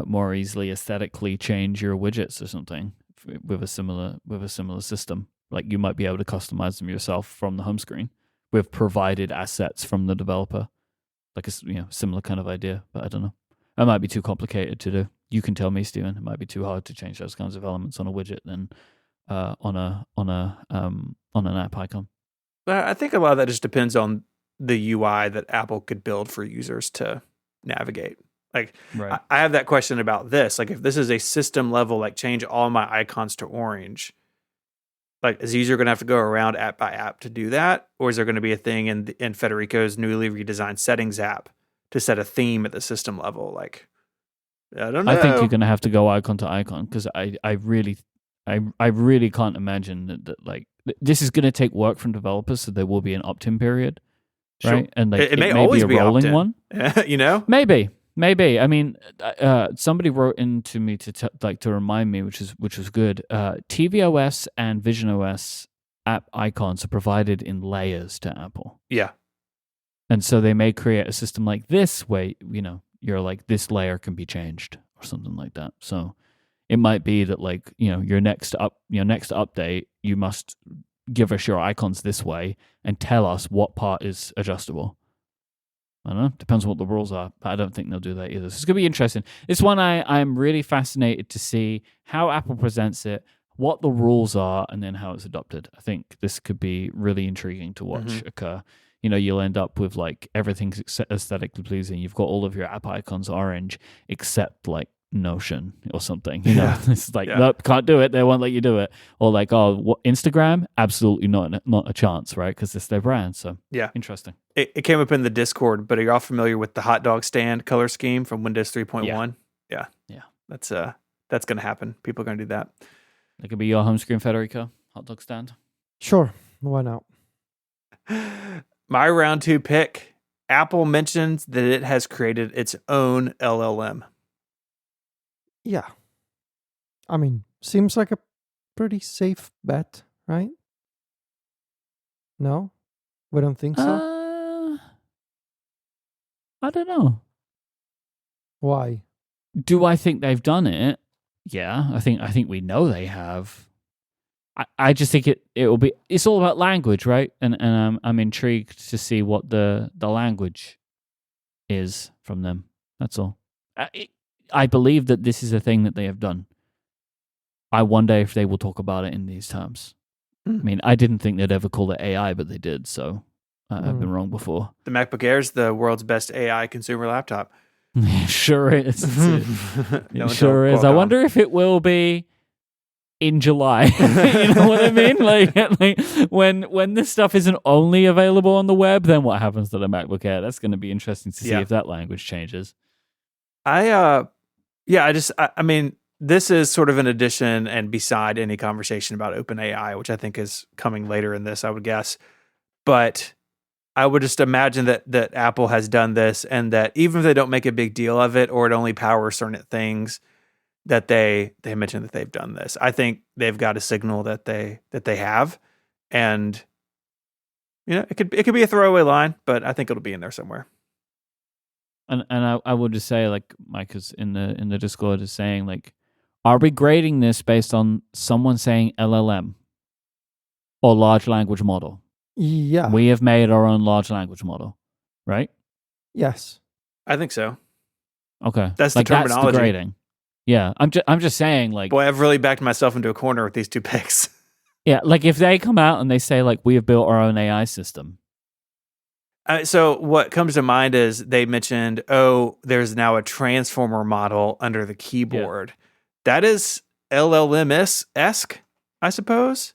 more easily aesthetically change your widgets or something with a similar system. Like, you might be able to customize them yourself from the home screen with provided assets from the developer. Like a similar kind of idea, but I don't know. That might be too complicated to do. You can tell me, Steven. It might be too hard to change those kinds of elements on a widget than on an app icon. I think a lot of that just depends on the UI that Apple could build for users to navigate. Like, right. I have that question about this. Like, if this is a system level, like change all my icons to orange, like, is the user going to have to go around app by app to do that? Or is there going to be a thing in Federico's newly redesigned settings app to set a theme at the system level? Like, I don't know. I think you're going to have to go icon to icon, because I really can't imagine that like this is going to take work from developers, so there will be an opt-in period, right? Sure. And like it may always be a rolling opt-in. one. Maybe. I mean, somebody wrote into me to remind me, which was good. tvOS and visionOS app icons are provided in layers to Apple. Yeah. And so they may create a system like this where, you're like, this layer can be changed or something like that. So it might be that, like, your next update, you must give us your icons this way and tell us what part is adjustable. I don't know. Depends on what the rules are, but I don't think they'll do that either. So it's going to be interesting. It's one I'm really fascinated to see how Apple presents it, what the rules are and then how it's adopted. I think this could be really intriguing to watch occur. You'll end up with like everything's aesthetically pleasing. You've got all of your app icons orange except like Notion or something. It's like, nope, can't do it. They won't let you do it. Or like, Instagram, absolutely not a chance, right? Because it's their brand. So interesting. It came up in the Discord, but are you all familiar with the hot dog stand color scheme from Windows 3.1? Yeah. That's going to happen. People are going to do that. That could be your home screen, Federico. Hot dog stand. Sure. Why not? My round 2 pick. Apple mentions that it has created its own LLM. Yeah. I mean, seems like a pretty safe bet, right? No? We don't think so? I don't know. Why? Do I think they've done it? Yeah, I think we know they have. I just think it will be. It's all about language, right? And I'm intrigued to see what the language is from them. That's all. I believe that this is a thing that they have done. I wonder if they will talk about it in these terms. I mean, I didn't think they'd ever call it AI, but they did. So I've been wrong before. The MacBook Air is the world's best AI consumer laptop. Sure is. It sure is. I wonder if it will be in July. You know what I mean? Like when this stuff isn't only available on the web, then what happens to the MacBook Air? That's going to be interesting to see if that language changes. I mean, this is sort of an addition and beside any conversation about OpenAI, which I think is coming later in this, I would guess. But I would just imagine that Apple has done this, and that even if they don't make a big deal of it, or it only powers certain things, that they mention that they've done this. I think they've got a signal that they have, and it could be a throwaway line, but I think it'll be in there somewhere. And I would just say, like Myke is in the Discord is saying, like, are we grading this based on someone saying LLM or large language model? Yeah. We have made our own large language model, right? Yes. I think so. Okay. That's the terminology. That's the grading. Yeah. I'm just saying, like, boy, I've really backed myself into a corner with these 2 picks. Yeah, like if they come out and they say, like, we have built our own AI system. So what comes to mind is they mentioned, there's now a transformer model under the keyboard. Yeah. That is LLM-esque, I suppose.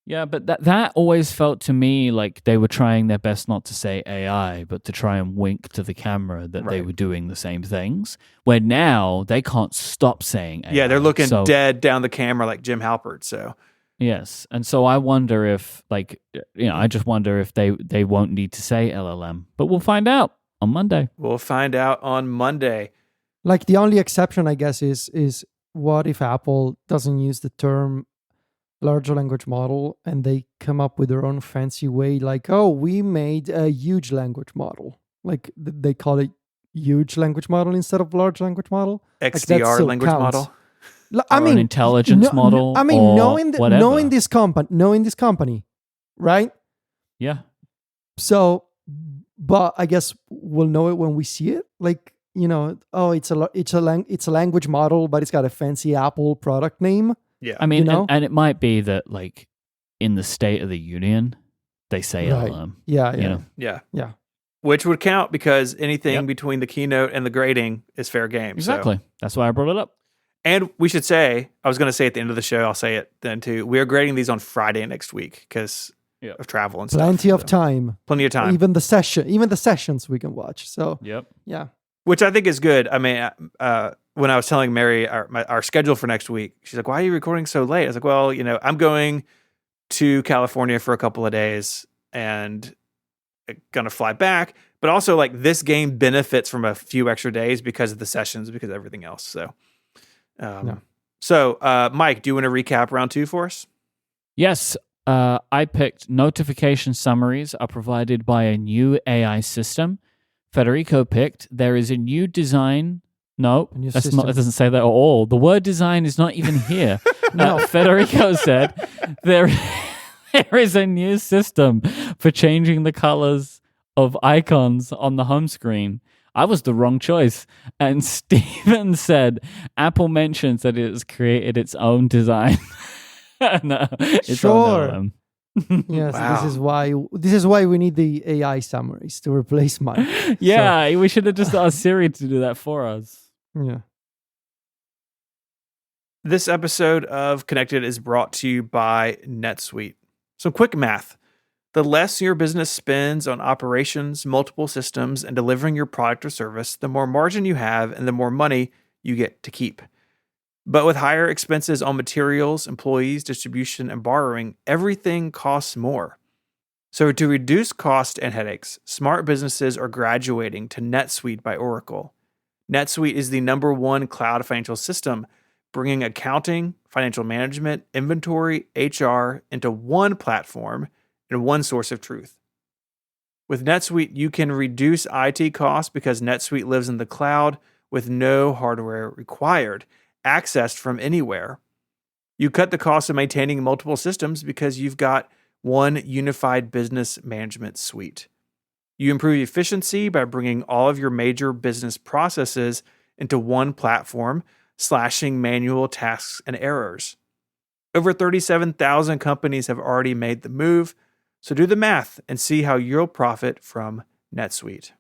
Yeah, but that always felt to me like they were trying their best not to say AI, but to try and wink to the camera that they were doing the same things. Where now they can't stop saying AI. Yeah, they're looking dead down the camera like Jim Halpert. So yes, and so I wonder if, like, I just wonder if they won't need to say LLM, but we'll find out on Monday. We'll find out on Monday. Like the only exception, I guess, is what if Apple doesn't use the term large language model and they come up with their own fancy way, like, we made a huge language model. Like they call it huge language model instead of large language model. XDR language model. I mean, an intelligence model. I mean, knowing this company, right? Yeah. So, but I guess we'll know it when we see it. Like, it's a language model, but it's got a fancy Apple product name. Yeah. I mean, and it might be that, like, in the State of the Union, they say LLM. Yeah. Which would count because anything between the keynote and the grading is fair game. Exactly. So. That's why I brought it up. And we should say, I was going to say at the end of the show, I'll say it then too. We are grading these on Friday next week because of travel and stuff. Plenty of time. Even the sessions we can watch. So, yeah. Which I think is good. I mean, when I was telling Mary our schedule for next week, she's like, "Why are you recording so late?" I was like, "Well, I'm going to California for a couple of days and gonna fly back, but also like this game benefits from a few extra days because of the sessions, because of everything else." So, Myke, do you want to recap round 2 for us? Yes. I picked notification summaries are provided by a new AI system. Federico picked there is a new design. No, that's not. It doesn't say that at all. The word design is not even here. No, Federico said there is a new system for changing the colors of icons on the home screen. I was the wrong choice. And Steven said Apple mentions that it has created its own design. No, it's Sure. on Yes, Wow. this is why we need the AI summaries to replace mine. Yeah, we should have just asked Siri to do that for us. Yeah. This episode of Connected is brought to you by NetSuite. Some quick math. The less your business spends on operations, multiple systems, and delivering your product or service, the more margin you have and the more money you get to keep. But with higher expenses on materials, employees, distribution, and borrowing, everything costs more. So to reduce cost and headaches, smart businesses are graduating to NetSuite by Oracle. NetSuite is the #1 cloud financial system, bringing accounting, financial management, inventory, HR into one platform and one source of truth. With NetSuite, you can reduce IT costs because NetSuite lives in the cloud with no hardware required, accessed from anywhere. You cut the cost of maintaining multiple systems because you've got one unified business management suite. You improve efficiency by bringing all of your major business processes into one platform, slashing manual tasks and errors. Over 37,000 companies have already made the move, so do the math and see how you'll profit from NetSuite.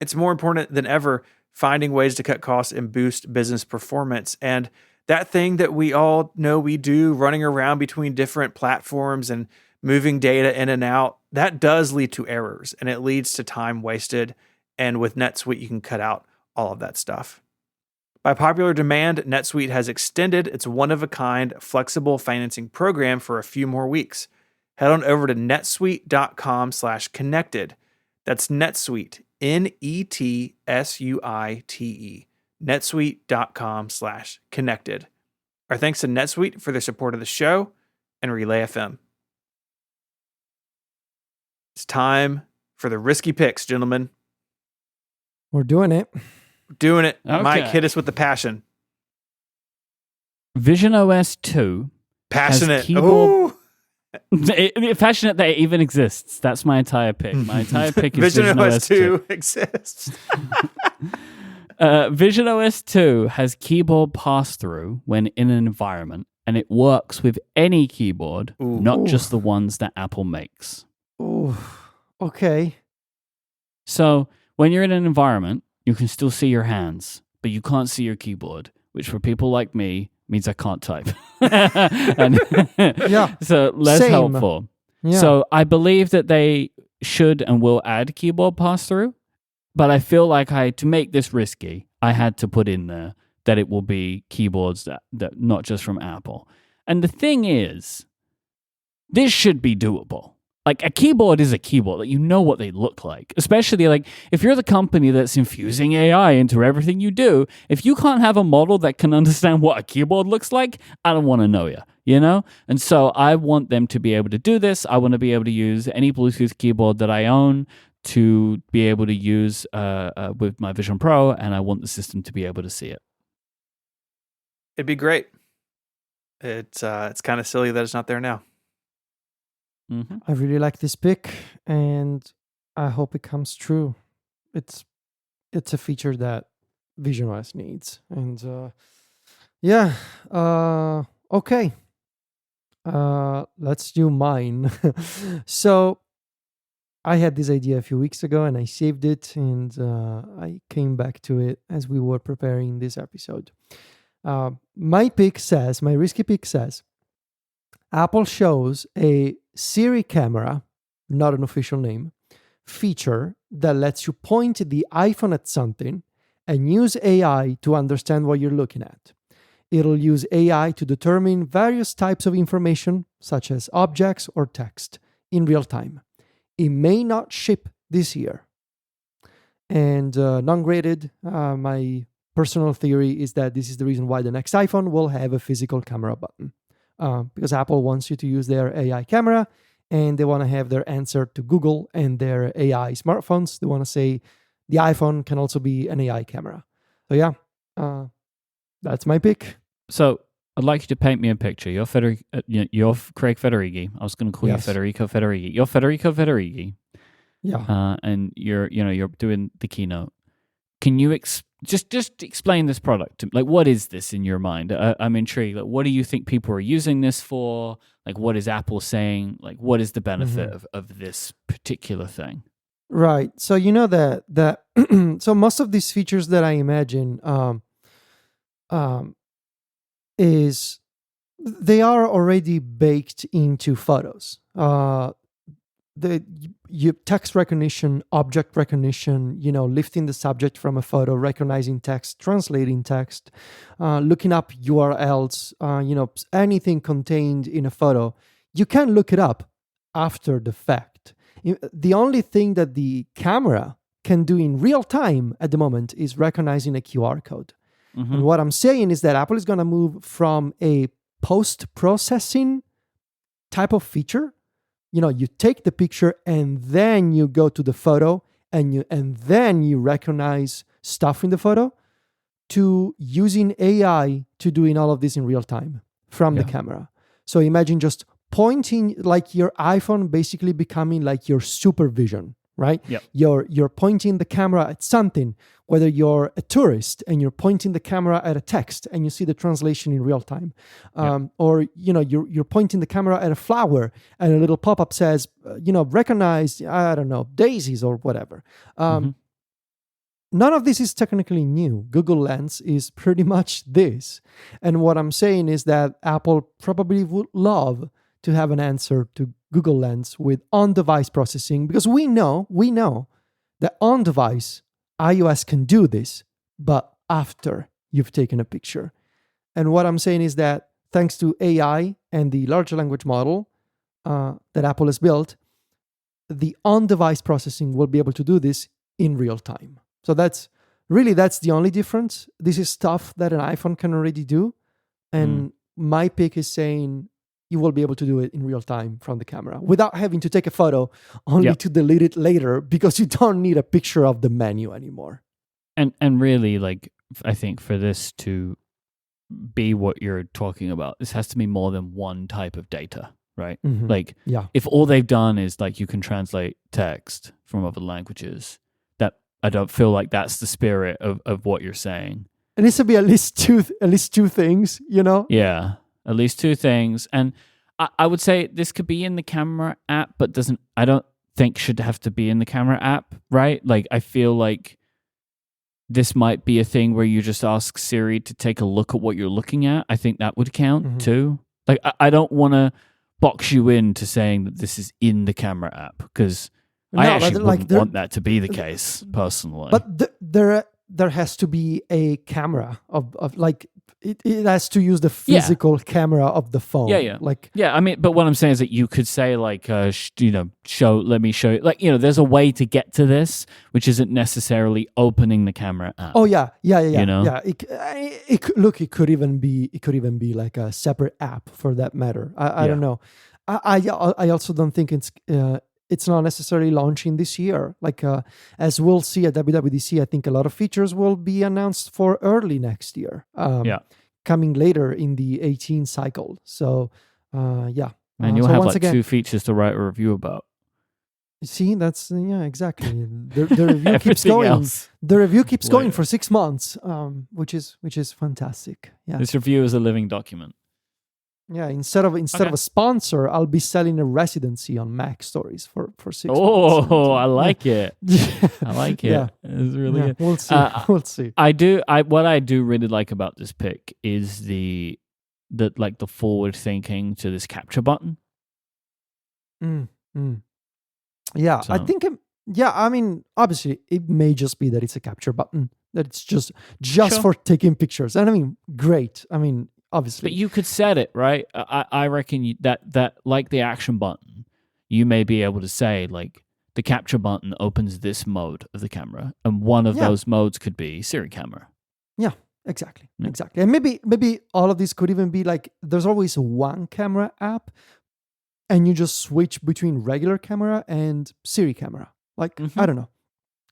It's more important than ever finding ways to cut costs and boost business performance. And that thing that we all know we do, running around between different platforms and moving data in and out, that does lead to errors and it leads to time wasted. And with NetSuite, you can cut out all of that stuff. By popular demand, NetSuite has extended its one-of-a-kind flexible financing program for a few more weeks. Head on over to netsuite.com/connected. That's NetSuite, NETSUITE, netsuite.com/connected. Our thanks to NetSuite for their support of the show and Relay FM. It's time for the risky picks, gentlemen. We're doing it. Doing it. Okay. Myke, hit us with the passion. Vision OS 2. Passionate. keyboard- Ooh. Passionate that it even exists. That's my entire pick. My entire pick is Vision OS 2 exists. Vision OS 2 has keyboard pass-through when in an environment, and it works with any keyboard, Ooh. not just the ones that Apple makes. Ooh. Okay. So when you're in an environment, you can still see your hands, but you can't see your keyboard, which for people like me means I can't type. And Yeah. So less Same. helpful. Yeah. So I believe that they should and will add keyboard pass-through, but I feel like to make this risky, I had to put in there that it will be keyboards that not just from Apple. And the thing is, this should be doable. Like, a keyboard is a keyboard. Like, you know what they look like. Especially, like, if you're the company that's infusing AI into everything you do, if you can't have a model that can understand what a keyboard looks like, I don't want to know you, you know? And so I want them to be able to do this. I want to be able to use any Bluetooth keyboard that I own to be able to use with my Vision Pro, and I want the system to be able to see it. It'd be great. It's kind of silly that it's not there now. Mm-hmm. I really like this pick, and I hope it comes true. It's a feature that Vision OS needs, and okay. Let's do mine. So I had this idea a few weeks ago, and I saved it, and I came back to it as we were preparing this episode. My risky pick says, Apple shows a Siri camera, not an official name, feature that lets you point the iPhone at something and use AI to understand what you're looking at. It'll use AI to determine various types of information, such as objects or text, in real time. It may not ship this year. And non-graded, my personal theory is that this is the reason why the next iPhone will have a physical camera button. Because Apple wants you to use their AI camera, and they want to have their answer to Google and their AI smartphones. They want to say the iPhone can also be an AI camera. So yeah, that's my pick. So I'd like you to paint me a picture. You're Craig Federighi. I was going to call you Federico Federighi. You're Federico Federighi. Yeah. and you're doing the keynote. Can you just explain this product? Like, what is this in your mind? I'm intrigued. Like, what do you think people are using this for? Like, what is Apple saying? Like, what is the benefit of this particular thing? Right. So that so most of these features that I imagine is they are already baked into photos. The text recognition, object recognition, lifting the subject from a photo, recognizing text, translating text, looking up URLs, anything contained in a photo. You can look it up after the fact. The only thing that the camera can do in real time at the moment is recognizing a QR code. And what I'm saying is that Apple is going to move from a post-processing type of feature. You take the picture and then you go to the photo and then you recognize stuff in the photo, to using AI to doing all of this in real time from the camera. So imagine just pointing, like your iPhone basically becoming like your supervision, right? Yep. You're pointing the camera at something, whether you're a tourist and you're pointing the camera at a text and you see the translation in real time, or you're pointing the camera at a flower and a little pop-up says recognize, I don't know, daisies or whatever. None of this is technically new. Google Lens is pretty much this. And what I'm saying is that Apple probably would love to have an answer to Google Lens with on-device processing, because we know that on-device iOS can do this, but after you've taken a picture. And what I'm saying is that thanks to AI and the large language model that Apple has built, the on-device processing will be able to do this in real time. So that's the only difference. This is stuff that an iPhone can already do. And my pick is saying you will be able to do it in real time from the camera without having to take a photo only to delete it later, because you don't need a picture of the menu anymore. And really, like, I think for this to be what you're talking about, this has to be more than one type of data, right? Like, if all they've done is like you can translate text from other languages, that I don't feel like that's the spirit of what you're saying. It needs to be at least two things, Yeah, at least two things. And I would say this could be in the camera app, but I don't think should have to be in the camera app, right? Like, I feel like this might be a thing where you just ask Siri to take a look at what you're looking at. I think that would count too. Like, I don't want to box you into saying that this is in the camera app, because I actually wouldn't want that to be the case personally. But there has to be a camera of like it has to use the physical camera of the phone. I mean, but what I'm saying is that you could say like, let me show you. Like, there's a way to get to this, which isn't necessarily opening the camera app. Oh yeah. It could even be like a separate app for that matter. I don't know. I also don't think it's not necessarily launching this year. Like, as we'll see at WWDC, I think a lot of features will be announced for early next year. Coming later in the 18 cycle. So, And you'll have like two features to write a review about. See, that's, exactly. The review keeps going. Else. The review keeps going for 6 months, which is fantastic. Yeah. This review is a living document. Yeah, instead of a sponsor, I'll be selling a residency on Mac Stories for 6 months. Oh, I like it. I like it. Yeah. It's really good. We'll see. We'll see. What I do really like about this pick is the forward thinking to this capture button. Yeah, so. I think I mean, obviously it may just be that it's a capture button, that it's just sure. For taking pictures. And I mean, great. I mean, obviously. But you could set it, right? I reckon that like the action button, you may be able to say, like, the capture button opens this mode of the camera, and one of those modes could be Siri camera. Yeah, exactly. Exactly. And maybe all of these could even be like, there's always one camera app, and you just switch between regular camera and Siri camera. Like, I don't know.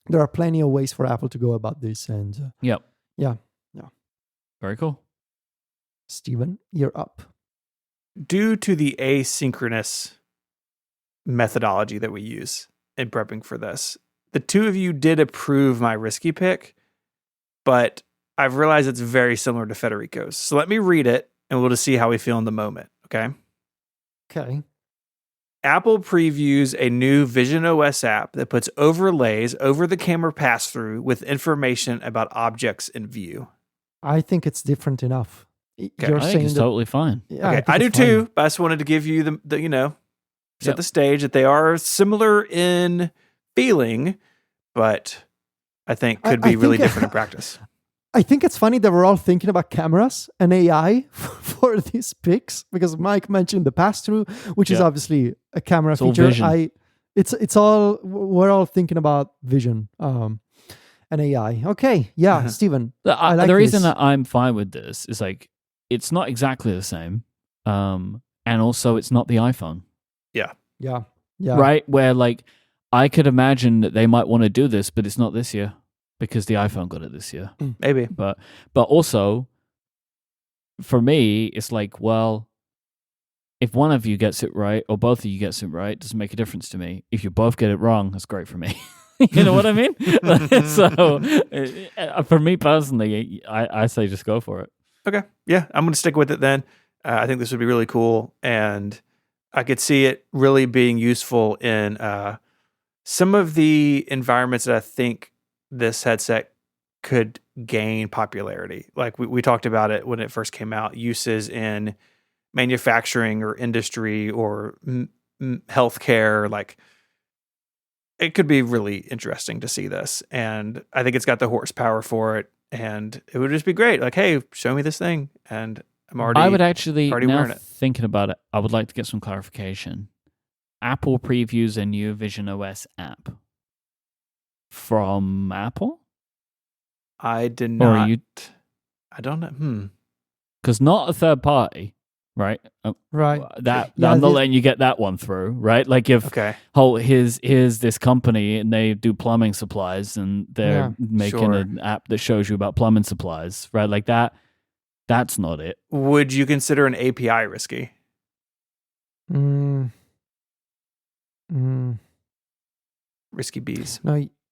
There are plenty of ways for Apple to go about this. And Yeah. Very cool. Steven, you're up. Due to the asynchronous methodology that we use, in prepping for this. The two of you did approve my risky pick, but I've realized it's very similar to Federico's. So let me read it, and we'll just see how we feel in the moment, okay? Okay. Apple previews a new Vision OS app that puts overlays over the camera pass-through with information about objects in view. I think it's different enough. I think it's totally fine. Yeah, Okay, I do too, but I just wanted to give you the set the stage that they are similar in feeling, but I think could be really different in practice. I think it's funny that we're all thinking about cameras and AI for these picks because Myke mentioned the pass-through, which is obviously a camera feature. It's all we're all thinking about vision and AI. Okay, yeah, Steven. The reason that I'm fine with this is like it's not exactly the same, and also it's not the iPhone. Yeah. Right, where like I could imagine that they might want to do this, but it's not this year. Because the iPhone got it this year. Maybe. But also, for me, it's like, well, if one of you gets it right or both of you gets it right, it doesn't make a difference to me. If you both get it wrong, that's great for me. You know what I mean? So, for me personally, I say just go for it. Okay. Yeah, I'm going to stick with it then. I think this would be really cool. And I could see it really being useful in some of the environments that I think this headset could gain popularity. Like we talked about it when it first came out, uses in manufacturing or industry or healthcare. Like it could be really interesting to see this. And I think it's got the horsepower for it. And it would just be great. Like, hey, show me this thing. And I would actually, now wearing it. Thinking about it, I would like to get some clarification. Apple previews a new Vision OS app. From Apple? I did not. Or I don't know. Because not a third party, right? Right. I'm not letting you get that one through, right? Like if here's this company and they do plumbing supplies and they're making an app that shows you about plumbing supplies, right? Like that's not it. Would you consider an API risky? Risky bees.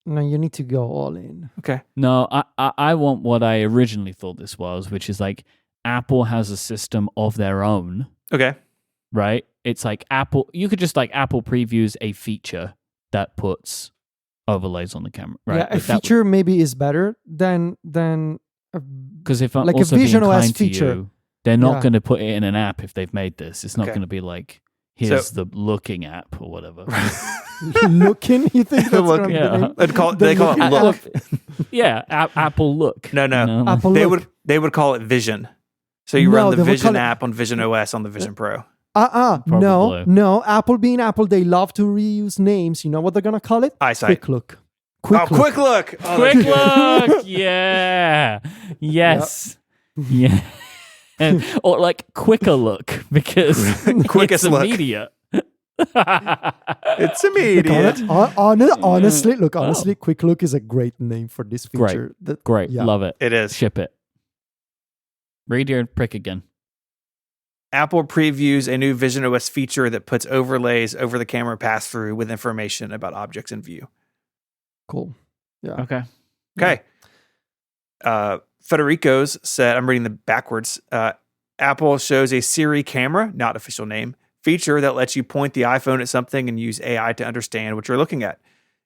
No, you need to go all in. Okay. No, I want what I originally thought this was, which is like Apple has a system of their own. Okay. Right? It's like Apple, you could just like Apple previews a feature that puts overlays on the camera, right? Yeah, a feature maybe is better than because if I'm like also a Vision being OS kind feature. to you, they're not going to put it in an app if they've made this. It's not going to be like, here's the looking app or whatever. Looking? You think that's going to be the name? They call it Look. Yeah, Apple Look. No. You know? Apple they would call it Vision. So you run the Vision app on Vision OS on the Vision Pro. No. Apple being Apple, they love to reuse names. You know what they're going to call it? Eyesight. Quick Look. Quick Look. Oh, Quick Look. Yeah. Yes. Yep. Yeah. Or like Quicker Look because Quickest it's look. immediate. It's immediate. Honestly, Quick Look is a great name for this feature. Great. Love it. It is. Ship it. Read your prick again. Apple previews a new Vision OS feature that puts overlays over the camera pass-through with information about objects in view. Cool. Yeah. Okay. Federico's said, I'm reading the backwards. Apple shows a Siri camera, not official name, feature that lets you point the iPhone at something and use AI to understand what you're looking at.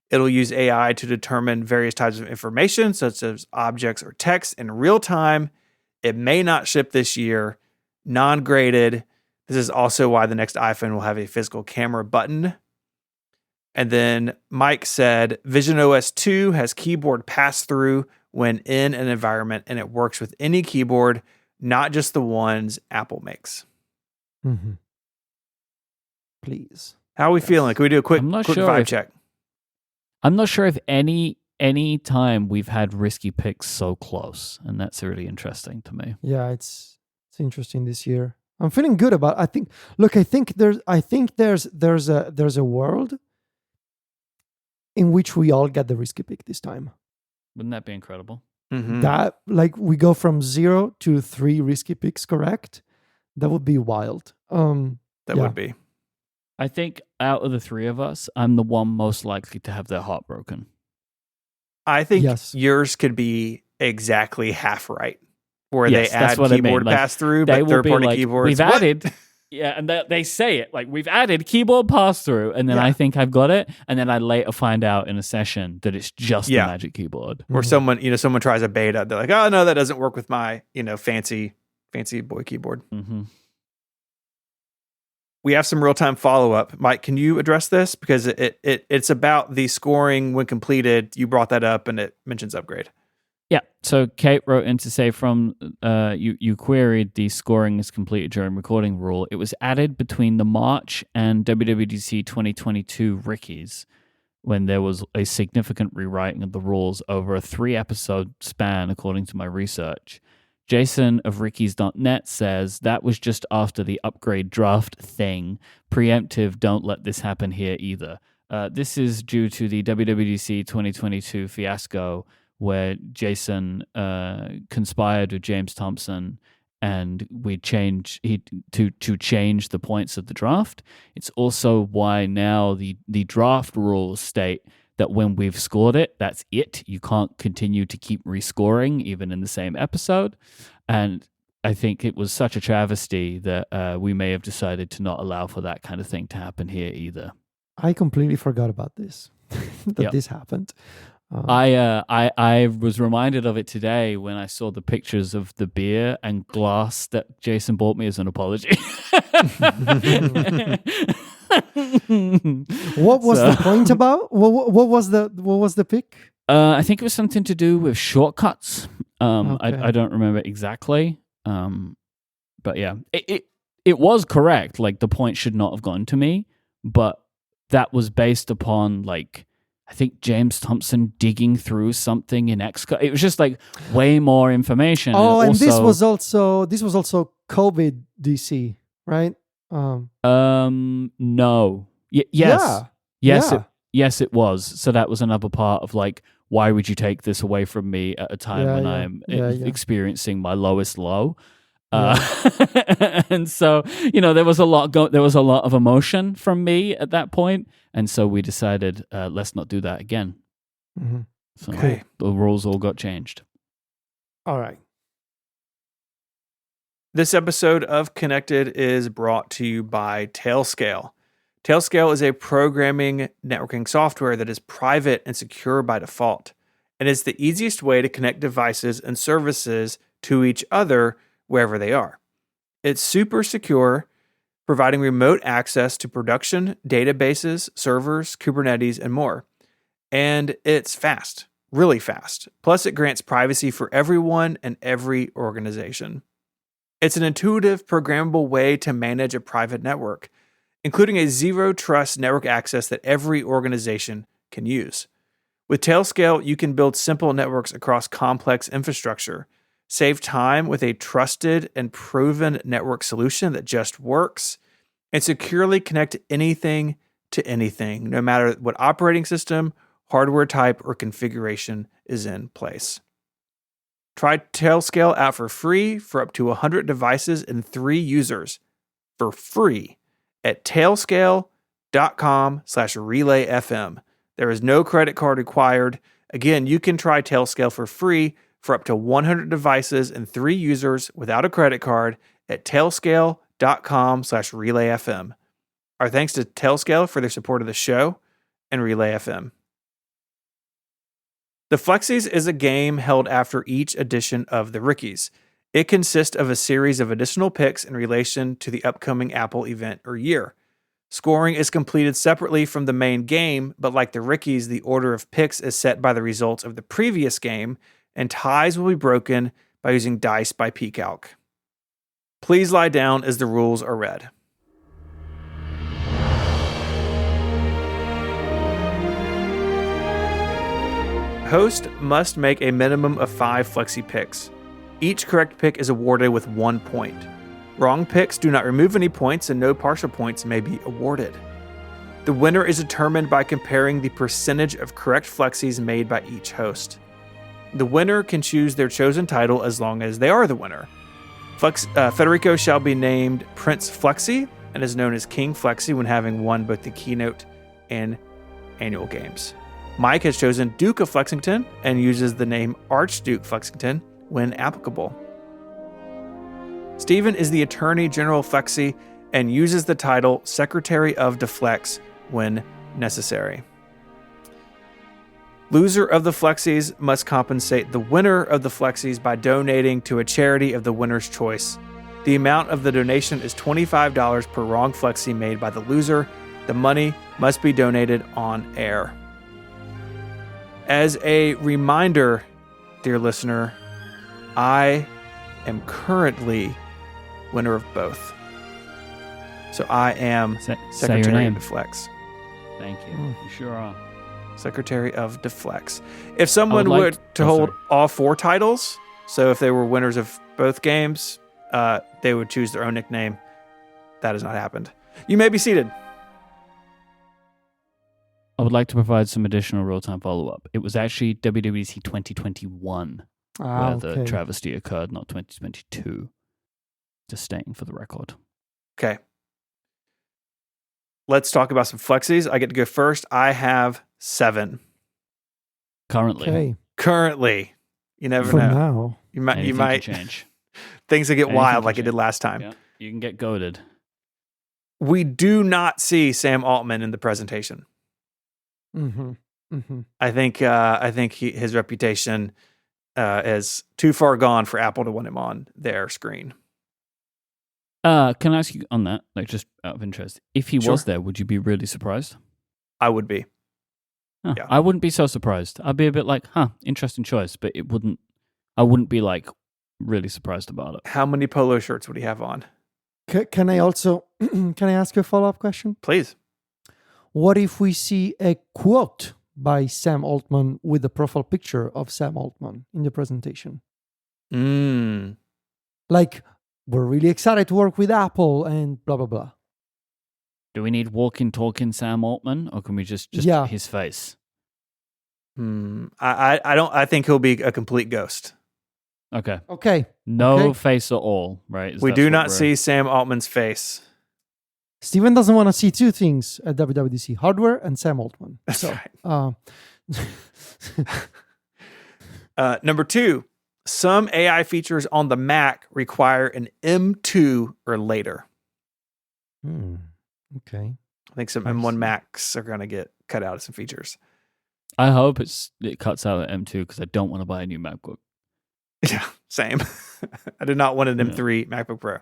It'll use AI to determine various types of information, such as objects or text in real time. It may not ship this year. Non-graded. This is also why the next iPhone will have a physical camera button. And then Myke said, Vision OS 2 has keyboard pass-through when in an environment, and it works with any keyboard, not just the ones Apple makes. Mm-hmm. Please. How are we feeling? Can we do a quick vibe check? I'm not sure if any time we've had risky picks so close, and that's really interesting to me. Yeah, it's interesting this year. I'm feeling good about. I think there's a world in which we all get the risky pick this time. Wouldn't that be incredible? Mm-hmm. That like we go from 0 to 3 risky picks correct. That would be wild. That would be. I think out of the three of us, I'm the one most likely to have their heart broken. I think Yes. yours could be exactly half right, where Yes, they that's add what I mean. keyboard Like, pass-through, They but will be third-party like, keyboards. we've What? added, and they say it like, we've added keyboard pass-through, and then Yeah. I think I've got it, and then I later find out in a session that it's just the Magic Keyboard. Or someone tries a beta, they're like, oh no, that doesn't work with my fancy boy keyboard. Mm-hmm. We have some real-time follow-up. Myke, can you address this? Because it's about the scoring when completed. You brought that up, and it mentions upgrade. Yeah. So Kate wrote in to say you queried the scoring is completed during recording rule. It was added between the March and WWDC 2022 Rickies when there was a significant rewriting of the rules over a 3-episode span, according to my research. Jason of Rickies.net says that was just after the upgrade draft thing. Preemptive, don't let this happen here either. This is due to the WWDC 2022 fiasco where Jason conspired with James Thompson and we changed to change the points of the draft. It's also why now the draft rules state that when we've scored it, that's it. You can't continue to keep rescoring, even in the same episode. And I think it was such a travesty that we may have decided to not allow for that kind of thing to happen here either. I completely forgot about this, this happened. I was reminded of it today when I saw the pictures of the beer and glass that Jason bought me as an apology. What was the point about? What was the pick? I think it was something to do with shortcuts. Okay. I don't remember exactly. But yeah, it was correct. Like the point should not have gone to me, but that was based upon like I think James Thompson digging through something in Xcode. It was just like way more information. Oh, and also, this was also COVID DC, right? No. Yes. Yeah. Yes. Yeah. Yes, it was. So that was another part of like, why would you take this away from me at a time when I'm experiencing my lowest low? And so, there was a lot of emotion from me at that point, and so we decided let's not do that again. Mm-hmm. So Okay. the rules all got changed. All right. This episode of Connected is brought to you by Tailscale. Tailscale is a programming networking software that is private and secure by default, and it's the easiest way to connect devices and services to each other wherever they are. It's super secure, providing remote access to production, databases, servers, Kubernetes, and more. And it's fast, really fast. Plus, it grants privacy for everyone and every organization. It's an intuitive, programmable way to manage a private network, including a zero-trust network access that every organization can use. With Tailscale, you can build simple networks across complex infrastructure, save time with a trusted and proven network solution that just works, and securely connect anything to anything, no matter what operating system, hardware type, or configuration is in place. Try Tailscale out for free for up to 100 devices and 3 users for free at tailscale.com/relayfm. There is no credit card required. Again, you can try Tailscale for free for up to 100 devices and 3 users without a credit card at tailscale.com/relayfm. Our thanks to Tailscale for their support of the show and Relay FM. The Flexies is a game held after each edition of the Rickies. It consists of a series of additional picks in relation to the upcoming Apple event or year. Scoring is completed separately from the main game, but like the Rickies, the order of picks is set by the results of the previous game, and ties will be broken by using dice by pCalc. Please lie down as the rules are read. Host must make a minimum of 5 Flexi picks. Each correct pick is awarded with 1 point. Wrong picks do not remove any points, and no partial points may be awarded. The winner is determined by comparing the percentage of correct Flexis made by each host. The winner can choose their chosen title as long as they are the winner. Federico shall be named Prince Flexi, and is known as King Flexi when having won both the Keynote and Annual games. Myke has chosen Duke of Flexington and uses the name Archduke Flexington when applicable. Steven is the Attorney General Flexi and uses the title Secretary of Deflex when necessary. Loser of the Flexies must compensate the winner of the Flexies by donating to a charity of the winner's choice. The amount of the donation is $25 per wrong Flexi made by the loser. The money must be donated on air. As a reminder, dear listener, I am currently winner of both. So I am Secretary of Deflex. Thank you. You sure are. Secretary of Deflex. If someone were to hold all 4 titles, so if they were winners of both games, they would choose their own nickname. That has not happened. You may be seated. I would like to provide some additional real-time follow-up. It was actually WWDC 2021 where the travesty occurred, not 2022. Just stating for the record. Okay. Let's talk about some Flexies. I get to go first. I have 7. Currently. Okay. Currently. You never For know. now. You might change. Things that get wild like it did last time. Yeah, you can get goaded. We do not see Sam Altman in the presentation. Mm-hmm. Mm-hmm. I think his reputation is too far gone for Apple to want him on their screen. Can I ask you on that, like just out of interest, if he was there, would you be really surprised? I would be. Huh. Yeah. I wouldn't be so surprised. I'd be a bit like, interesting choice, but I wouldn't be like really surprised about it. How many polo shirts would he have on? Can I also, can I ask you a follow-up question? Please. What if we see a quote by Sam Altman with the profile picture of Sam Altman in the presentation? Like, we're really excited to work with Apple and blah, blah, blah. Do we need walking, talking Sam Altman, or can we just his face? I think he'll be a complete ghost. Okay. No face at all, right? We do not see Sam Altman's face. Steven doesn't want to see 2 things at WWDC, hardware and Sam Altman. That's right. Number 2, some AI features on the Mac require an M2 or later. Okay. I think some M1 Macs are going to get cut out of some features. I hope it cuts out at M2 because I don't want to buy a new MacBook. Yeah, same. I did not want an M3 MacBook Pro.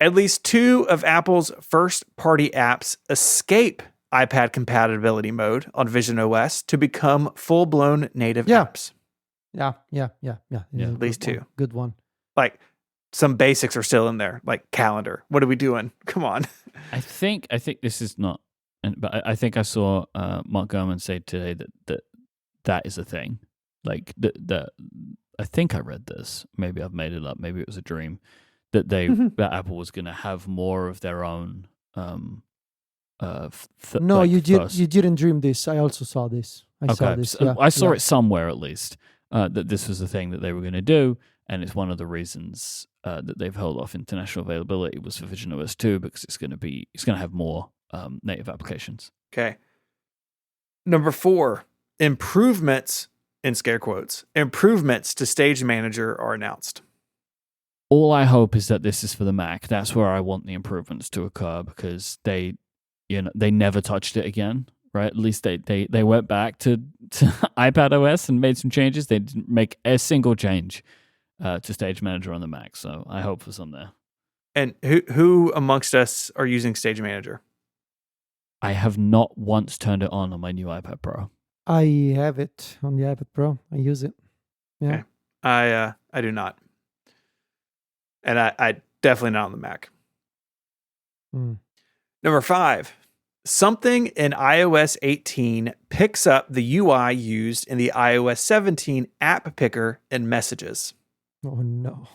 At least 2 of Apple's first-party apps escape iPad compatibility mode on Vision OS to become full-blown native apps. Yeah. At least 2. Good one. Like some basics are still in there, like calendar. What are we doing? Come on. I think this is not, but I think I saw Mark Gurman say today that is a thing. Like that. I think I read this. Maybe I've made it up. Maybe it was a dream. That that Apple was going to have more of their own. No, you didn't dream this. I also saw this. I saw this. Yeah, I saw it somewhere at least. That this was the thing that they were going to do, and it's one of the reasons that they've held off international availability was for Vision OS 2 because it's going to have more native applications. Okay. Number 4, improvements in scare quotes. Improvements to Stage Manager are announced. All I hope is that this is for the Mac. That's where I want the improvements to occur because they never touched it again, right? At least they went back to iPad OS and made some changes. They didn't make a single change to Stage Manager on the Mac, so I hope for some there. And who amongst us are using Stage Manager? I have not once turned it on my new iPad Pro. I have it on the iPad Pro. I use it. Yeah. Okay. I do not. And I definitely not on the Mac. Number 5, something in iOS 18 picks up the UI used in the iOS 17 app picker and messages. Oh, no.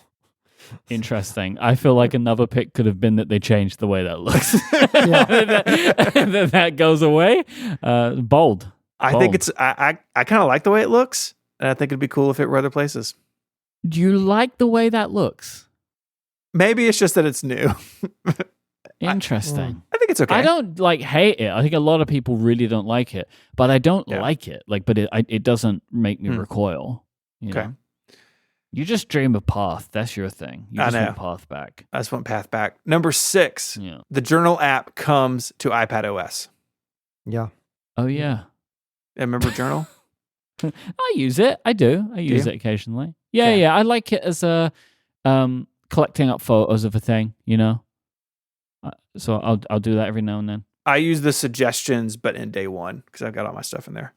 Interesting. I feel like another pick could have been that they changed the way that looks. that goes away. Bold. I think it's, I kind of like the way it looks. And I think it'd be cool if it were other places. Do you like the way that looks? Maybe it's just that it's new. Interesting. I think it's okay. I don't hate it. I think a lot of people really don't like it, but I don't like it. But it doesn't make me recoil. Okay. Know? You just dream of path. That's your thing. You just want path back. I just want path back. Number 6. Yeah. The journal app comes to iPad OS. Yeah. Oh yeah. Remember journal? I use it. I do. I use it occasionally. Yeah. I like it as a collecting up photos of a thing. So I'll do that every now and then. I use the suggestions, but in day one because I've got all my stuff in there.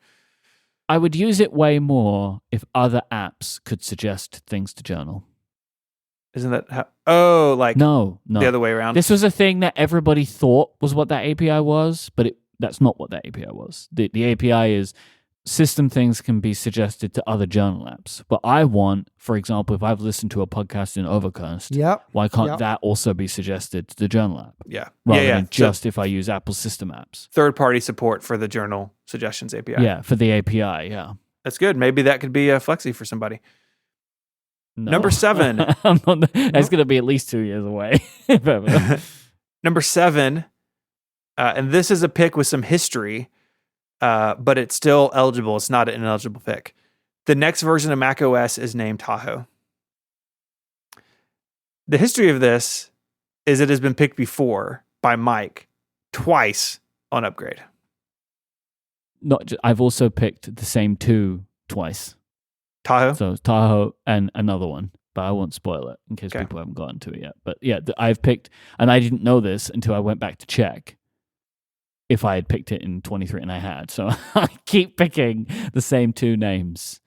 I would use it way more if other apps could suggest things to journal. Isn't that how? Oh, no, the other way around. This was a thing that everybody thought was what that API was, but that's not what that API was. The API is system things can be suggested to other journal apps. But I want, for example, if I've listened to a podcast in Overcast, why can't that also be suggested to the journal app? Yeah. Rather than just if I use Apple system apps. Third-party support for the journal suggestions API. Yeah, for the API, yeah. That's good. Maybe that could be a flexi for somebody. No. Number 7. That's going to be at least 2 years away. Number 7, and this is a pick with some history, but it's still eligible. It's not an ineligible pick. The next version of macOS is named Tahoe. The history of this is it has been picked before by Myke twice on Upgrade. I've also picked the same 2 twice. Tahoe? So it's Tahoe and another one, but I won't spoil it in case people haven't gotten to it yet. But yeah, I've picked, and I didn't know this until I went back to check if I had picked it in 23, and I had. So I keep picking the same 2 names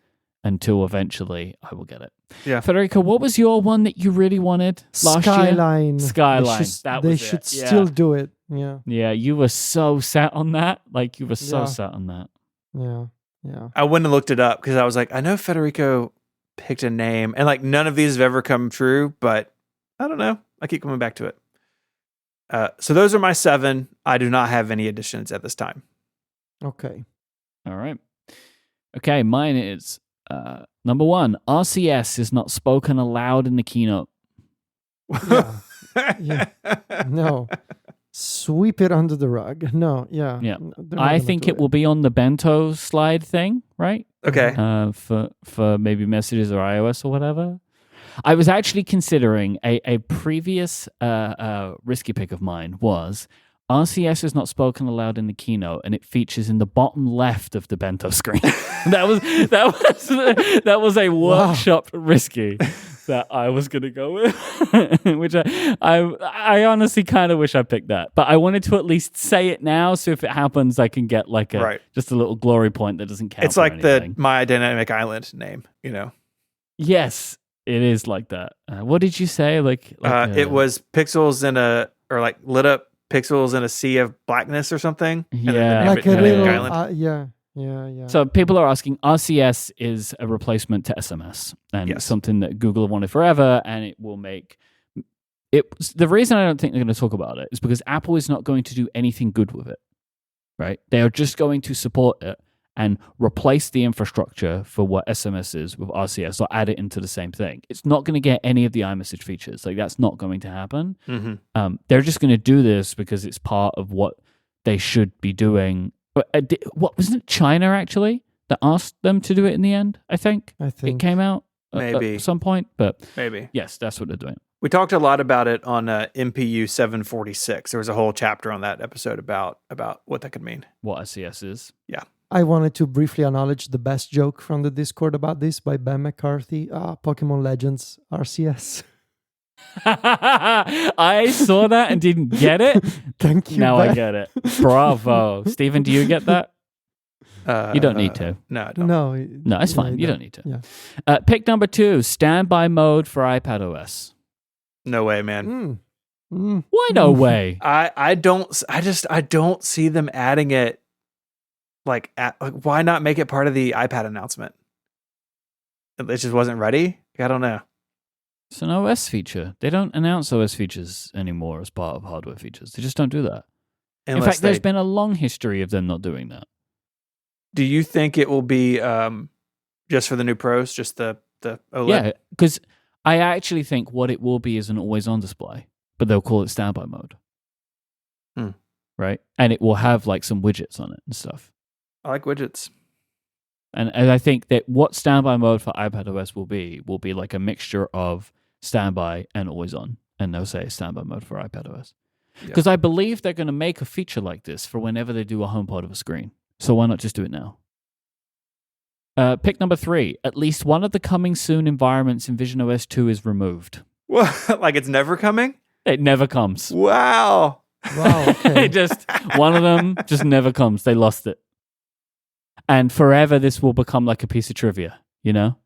until eventually I will get it. Yeah. Federico, what was your one that you really wanted last Skyline. year? Skyline. They should still do it. Yeah. Yeah, you were so set on that. You were so set on that. Yeah. I went and looked it up because I was like, I know Federico picked a name, and none of these have ever come true, but I don't know. I keep coming back to it. So those are my 7. I do not have any additions at this time. Okay. All right. Okay, mine is number 1. RCS is not spoken aloud in the keynote. Yeah. No. Sweep it under the rug. No, yeah. I think it will be on the bento slide thing, right? Okay. For maybe messages or iOS or whatever. I was actually considering a previous risky pick of mine was RCS is not spoken aloud in the keynote, and it features in the bottom left of the bento screen. that was a workshop risky that I was going to go with, which I honestly kind of wish I picked that. But I wanted to at least say it now, so if it happens, I can get just a little glory point that doesn't count. It's like the My Dynamic Island name, Yes, it is like that. What did you say? It was pixels in lit up pixels in a sea of blackness or something. Yeah, like a little island. Yeah. So people are asking, RCS is a replacement to SMS, and it's something that Google have wanted forever, and it will make it. The reason I don't think they're going to talk about it is because Apple is not going to do anything good with it, right? They are just going to support it and replace the infrastructure for what SMS is with RCS, or add it into the same thing. It's not going to get any of the iMessage features. That's not going to happen. Mm-hmm. They're just going to do this because it's part of what they should be doing. What wasn't it China actually that asked them to do it in the end? I think it came out maybe at some point, but maybe yes, that's what they're doing. We talked a lot about it on MPU 746. There was a whole chapter on that episode about what that could mean. What RCS is? Yeah. I wanted to briefly acknowledge the best joke from the Discord about this by Ben McCarthy. Pokemon Legends RCS. I saw that and didn't get it. Thank you. Now Ben. I get it. Bravo. Stephen, do you get that? You don't need to. No, I don't. No, it's fine. You don't need to. Yeah. Pick number 2, standby mode for iPad OS. No way, man. Why no way? I don't see them adding it. Why not make it part of the iPad announcement? It just wasn't ready. I don't know. It's an OS feature. They don't announce OS features anymore as part of hardware features. They just don't do that. In fact, there's been a long history of them not doing that. Do you think it will be just for the new pros, just the OLED? Yeah, because I actually think what it will be is an always-on display, but they'll call it standby mode. right? And it will have like some widgets on it and stuff. I like widgets. And I think that what standby mode for iPadOS will be like a mixture of standby and always on. And they'll say standby mode for iPadOS. Because I believe they're going to make a feature like this for whenever they do a HomePod of a screen. So why not just do it now? Pick number 3. At least one of the coming soon environments in visionOS 2 is removed. What? Like it's never coming? It never comes. Wow. Okay. One of them just never comes. They lost it. And forever, this will become like a piece of trivia, you know?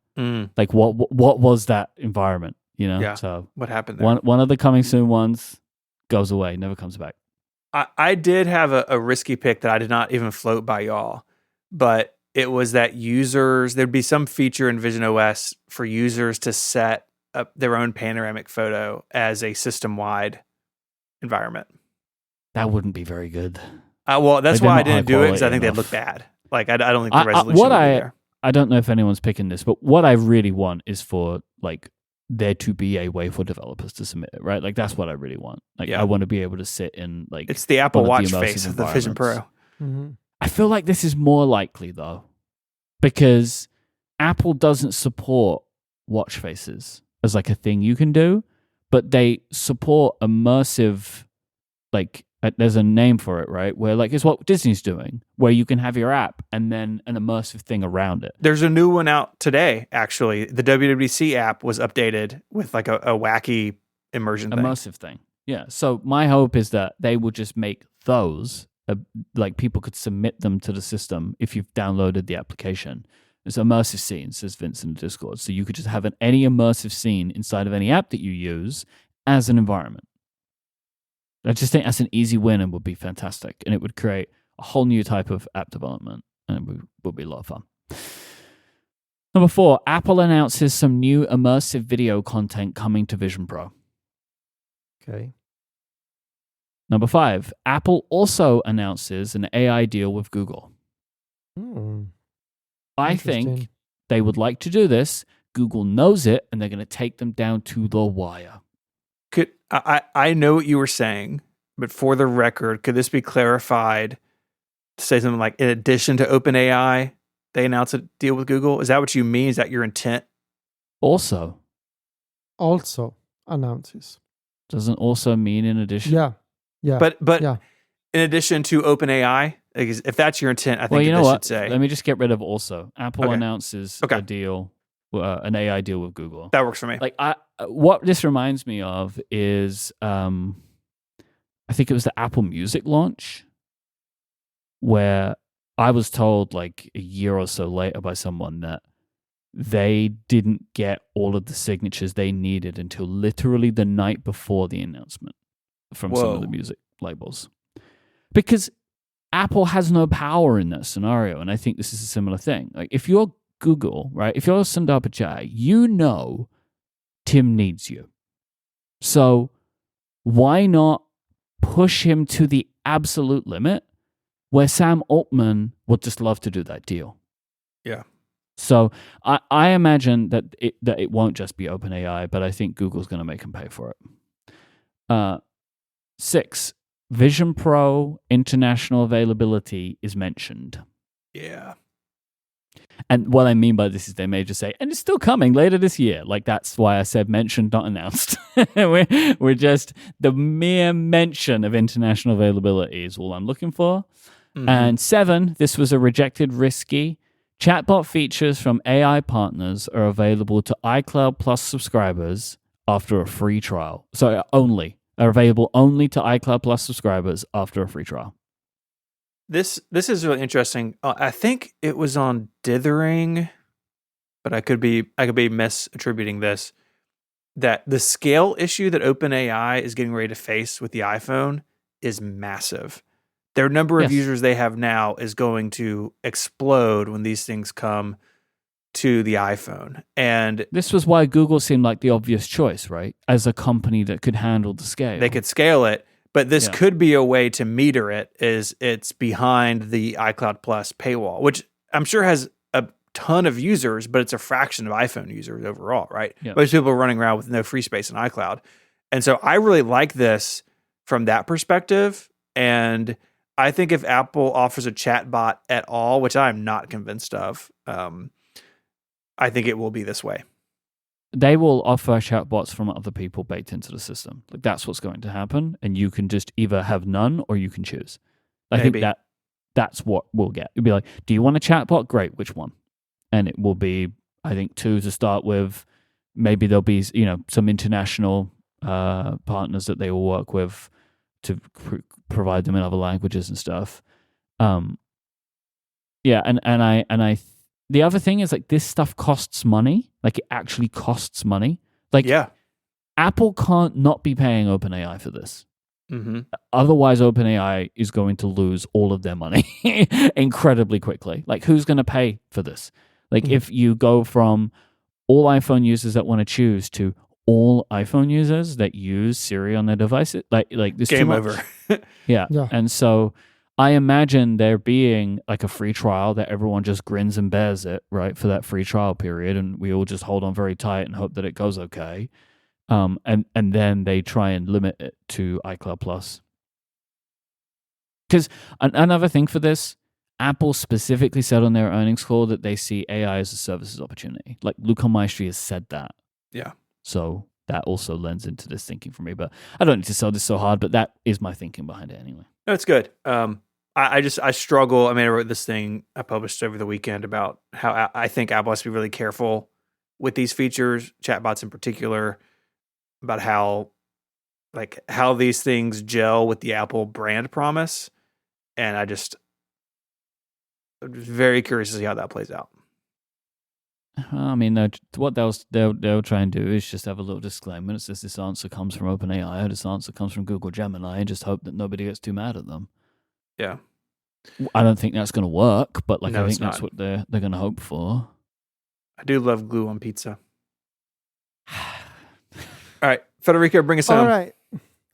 Like, what was that environment, you know? Yeah. So what happened there? One of the coming soon ones goes away, never comes back. I did have a risky pick that I did not even float by y'all, but it was that there'd be some feature in visionOS for users to set up their own panoramic photo as a system-wide environment. That wouldn't be very good. Well, that's They're why I not didn't do it, because I think high they'd look bad. Like, I don't think the resolution would be there. I don't know if anyone's picking this, but what I really want is for like there to be a way for developers to submit it, right? Like that's what I really want. Like I want to be able to sit in like it's the Apple one of Watch the face of the Vision Pro. I feel like this is more likely though, because Apple doesn't support watch faces as like a thing you can do, but they support immersive, like there's a name for it, right? Where like it's what Disney's doing, where you can have your app and then an immersive thing around it. There's a new one out today, actually. The WWDC app was updated with like a wacky immersive thing. Yeah. So my hope is that they will just make those, like people could submit them to the system if you've downloaded the application. It's immersive scenes, says Vince in the Discord. So you could just have any immersive scene inside of any app that you use as an environment. I just think that's an easy win and would be fantastic. And it would create a whole new type of app development. And it would be a lot of fun. Number 4, Apple announces some new immersive video content coming to Vision Pro. Okay. Number 5, Apple also announces an AI deal with Google. I think they would like to do this. Google knows it, and they're going to take them down to the wire. I know what you were saying, but for the record, could this be clarified to say something like, in addition to OpenAI, they announce a deal with Google? Is that what you mean? Is that your intent? Also announces. Doesn't also mean in addition. Yeah. But in addition to OpenAI, if that's your intent, I think you know this what? should say. Let me just get rid of also. Apple announces a deal, an AI deal with Google. That works for me. Like what this reminds me of is, I think it was the Apple Music launch, where I was told like a year or so later by someone that they didn't get all of the signatures they needed until literally the night before the announcement from some of the music labels. Because Apple has no power in that scenario, and I think this is a similar thing. Like if you're Google, right? If you're Sundar Pichai, you know Tim needs you. So why not push him to the absolute limit where Sam Altman would just love to do that deal? Yeah. So I imagine that it won't just be OpenAI, but I think Google's going to make him pay for it. 6, Vision Pro international availability is mentioned. Yeah. And what I mean by this is they may just say, and it's still coming later this year. Like that's why I said mentioned, not announced. we're just the mere mention of international availability is all I'm looking for. Mm-hmm. And 7, this was a rejected risky. Chatbot features from AI partners are available to iCloud Plus subscribers after a free trial. So are available only to iCloud Plus subscribers after a free trial. This is really interesting. I think it was on Dithering, but I could be misattributing this. That the scale issue that OpenAI is getting ready to face with the iPhone is massive. Their number of users they have now is going to explode when these things come to the iPhone. And this was why Google seemed like the obvious choice, right? As a company that could handle the scale. They could scale it, but this could be a way to meter it as it's behind the iCloud Plus paywall, which I'm sure has a ton of users, but it's a fraction of iPhone users overall, right? Yep. Most people are running around with no free space in iCloud. And so I really like this from that perspective. And I think if Apple offers a chat bot at all, which I'm not convinced of, I think it will be this way. They will offer chatbots from other people baked into the system. Like that's what's going to happen, and you can just either have none or you can choose. I Maybe. think that's what we'll get. It'll be like, do you want a chatbot? Great, which one? And it will be, I think, 2 to start with. Maybe there'll be some international partners that they will work with to provide them in other languages and stuff. Yeah, and I. The other thing is like this stuff costs money. Like it actually costs money. Like Apple can't not be paying OpenAI for this. Mm-hmm. Otherwise, OpenAI is going to lose all of their money incredibly quickly. Like who's going to pay for this? Like if you go from all iPhone users that want to choose to all iPhone users that use Siri on their devices, like this game over. yeah. And so I imagine there being like a free trial that everyone just grins and bears it, right, for that free trial period, and we all just hold on very tight and hope that it goes okay. And then they try and limit it to iCloud Plus. Because another thing for this, Apple specifically said on their earnings call that they see AI as a services opportunity. Like Luca Maestri has said that. Yeah. So that also lends into this thinking for me. But I don't need to sell this so hard, but that is my thinking behind it anyway. No, it's good. I struggle. I mean, I wrote this thing I published over the weekend about how I think Apple has to be really careful with these features, chatbots in particular, about how these things gel with the Apple brand promise. And I'm just very curious to see how that plays out. I mean, what they'll try and do is just have a little disclaimer. It says this answer comes from OpenAI, or this answer comes from Google Gemini, and just hope that nobody gets too mad at them. Yeah. I don't think that's going to work, but No, I think that's what they're going to hope for. I do love glue on pizza. All right, Federico, bring us home.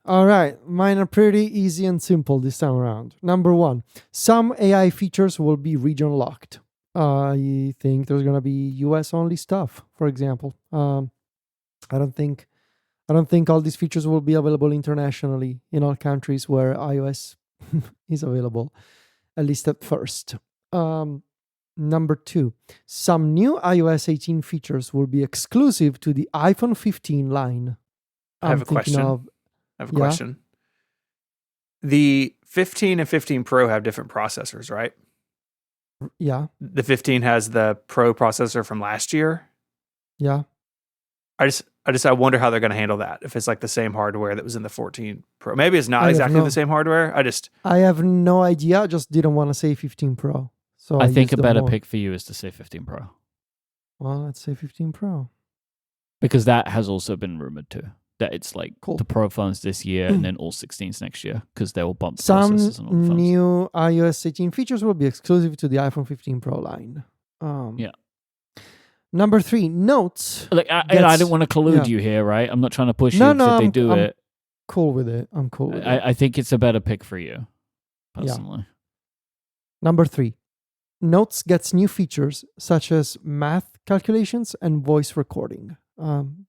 All right. Mine are pretty easy and simple this time around. Number 1, some AI features will be region locked. I think there's going to be US only stuff, for example. I don't think all these features will be available internationally in all countries where iOS is available, at least at first. Number 2, some new iOS 18 features will be exclusive to the iPhone 15 line. I have a question. The 15 and 15 Pro have different processors, right? Yeah. The 15 has the Pro processor from last year. Yeah. I wonder how they're going to handle that. If it's like the same hardware that was in the 14 Pro. Maybe it's not exactly the same hardware. I have no idea. I just didn't want to say 15 Pro. So I think a better pick for you is to say 15 Pro. Well, let's say 15 Pro. Because that has also been rumored too. That it's like cool. The Pro phones this year and then all 16s next year because they will bump the some processors on all the phones. New iOS 18 features will be exclusive to the iPhone 15 Pro line. Yeah. Number 3, Notes. Like, I didn't want to collude you here, right? I'm not trying to push you if they do it. Cool with it. I'm cool with it. I think it's a better pick for you, personally. Yeah. Number 3, Notes gets new features such as math calculations and voice recording.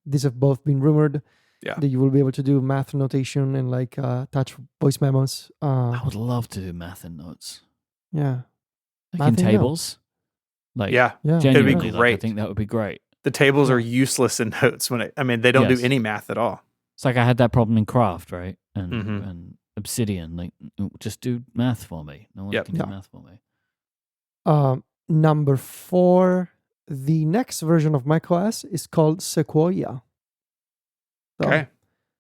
These have both been rumored. Yeah. That you will be able to do math notation and like touch voice memos. I would love to do math in Notes. Yeah. Like in tables. Like, yeah. It'd be great. Like, I think that would be great. The tables are useless in Notes they don't do any math at all. It's like I had that problem in Craft, right? And Obsidian, like just do math for me. No one can do math for me. Number 4, the next version of macOS is called Sequoia. So, okay,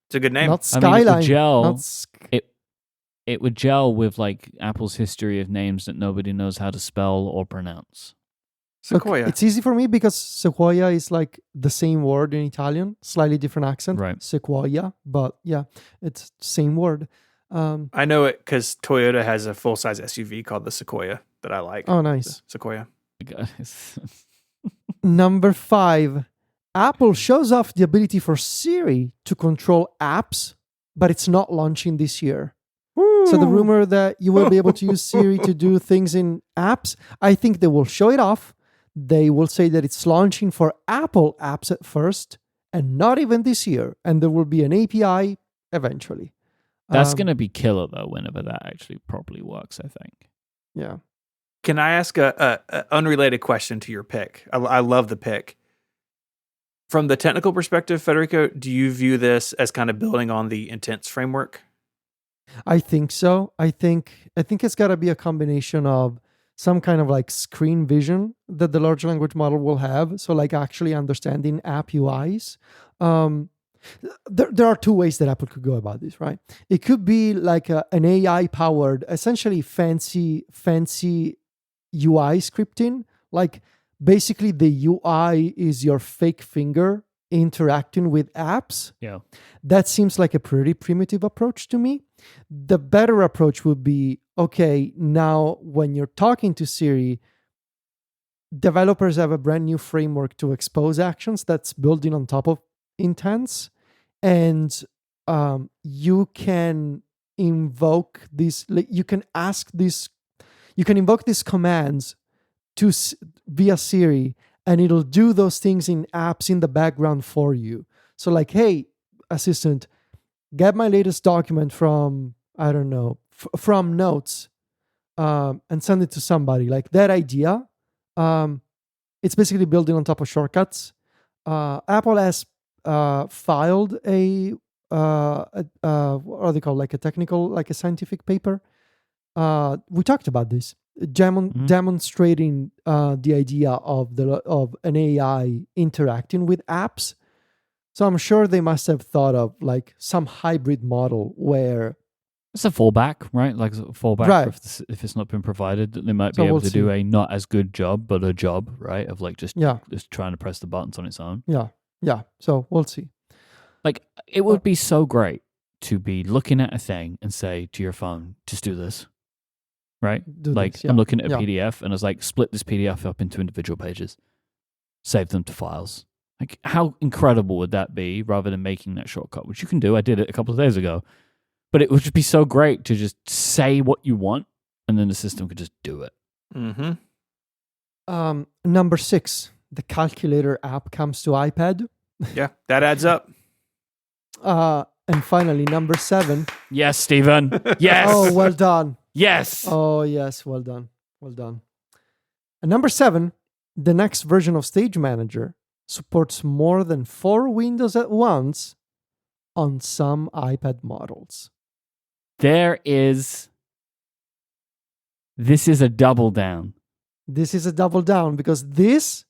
it's a good name. Not Skyline. I mean, it would gel with like Apple's history of names that nobody knows how to spell or pronounce. Sequoia. Look, it's easy for me because Sequoia is like the same word in Italian, slightly different accent. Right. Sequoia, but yeah, it's same word. I know it because Toyota has a full-size SUV called the Sequoia that I like. Oh, nice. Sequoia. Number 5, Apple shows off the ability for Siri to control apps, but it's not launching this year. Ooh. So the rumor that you will be able to use Siri to do things in apps, I think they will show it off. They will say that it's launching for Apple apps at first, and not even this year. And there will be an API eventually. That's going to be killer, though, whenever that actually properly works, I think. Yeah. Can I ask a unrelated question to your pick? I love the pick. From the technical perspective, Federico, do you view this as kind of building on the Intents framework? I think so. I think it's got to be a combination of some kind of like screen vision that the large language model will have. So like actually understanding app UIs. There are two ways that Apple could go about this, right? It could be like an AI powered, essentially fancy UI scripting. Like basically the UI is your fake finger interacting with apps. Yeah. That seems like a pretty primitive approach to me. The better approach would be, okay, now when you're talking to Siri, developers have a brand new framework to expose actions that's building on top of intents. And you can invoke these, like, you can invoke these commands via Siri, and it'll do those things in apps in the background for you. So like, hey, assistant, get my latest document from, I don't know, from Notes, and send it to somebody. Like that idea, it's basically building on top of shortcuts. Apple has filed a what are they called? Like a technical, like a scientific paper. We talked about this, demonstrating the idea of an AI interacting with apps. So I'm sure they must have thought of like some hybrid model where it's a fallback, right? Like a fallback, right. If it's not been provided, they might be able to do a not as good job, but a job, right? Of like just trying to press the buttons on its own. Yeah. So we'll see. Like it would be so great to be looking at a thing and say to your phone, just do this. Right? I'm looking at a PDF and it's like, split this PDF up into individual pages, save them to files. Like, how incredible would that be rather than making that shortcut, which you can do? I did it a couple of days ago. But it would just be so great to just say what you want and then the system could just do it. Mm-hmm. Number 6, the calculator app comes to iPad. Yeah, that adds up. And finally, number 7. Yes, Stephen. Yes. Oh, well done. Yes. Oh, yes. Well done. Well done. And number 7, the next version of Stage Manager supports more than 4 windows at once on some iPad models. This is a double down. This is a double down because this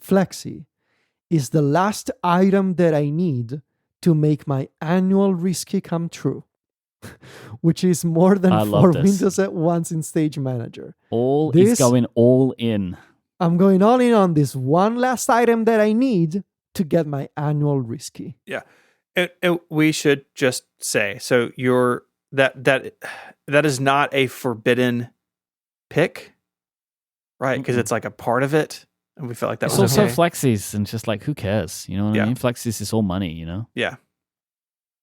Flexi is the last item that I need to make my annual Risky come true. Which is more than 4 windows at once in Stage Manager. Is going all in. I'm going all in on this one last item that I need to get my annual Risky. Yeah. And we should just say, so that is not a forbidden pick, right? Because it's like a part of it. And we felt like that was also okay. Flexis, and just like, who cares? You know what I mean? Flexis is all money, you know? Yeah.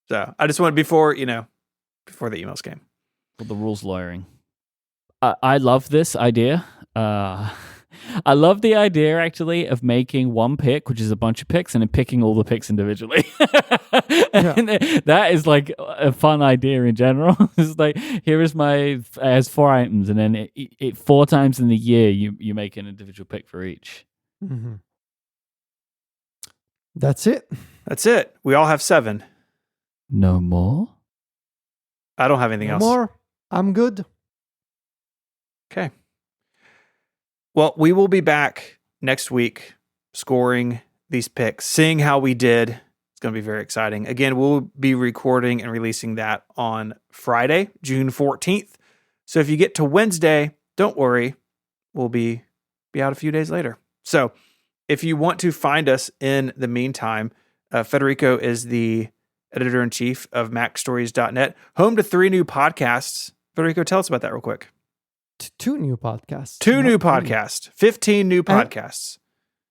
So I just wanted before the emails came. For the rules lawyering. I love this idea. I love the idea, actually, of making one pick, which is a bunch of picks, and then picking all the picks individually. That is like a fun idea in general. It's like, here is it has 4 items, and then it 4 times in the year, you make an individual pick for each. Mm-hmm. That's it. We all have 7. No more? I don't have anything else. More. I'm good. Okay. Well, we will be back next week scoring these picks, seeing how we did. It's going to be very exciting. Again, we'll be recording and releasing that on Friday, June 14th. So if you get to Wednesday, don't worry. We'll be out a few days later. So if you want to find us in the meantime, Federico is the editor-in-chief of MacStories.net, home to 3 new podcasts. Federico, tell us about that real quick. 2 new podcasts. 2 new podcasts. 15 new podcasts.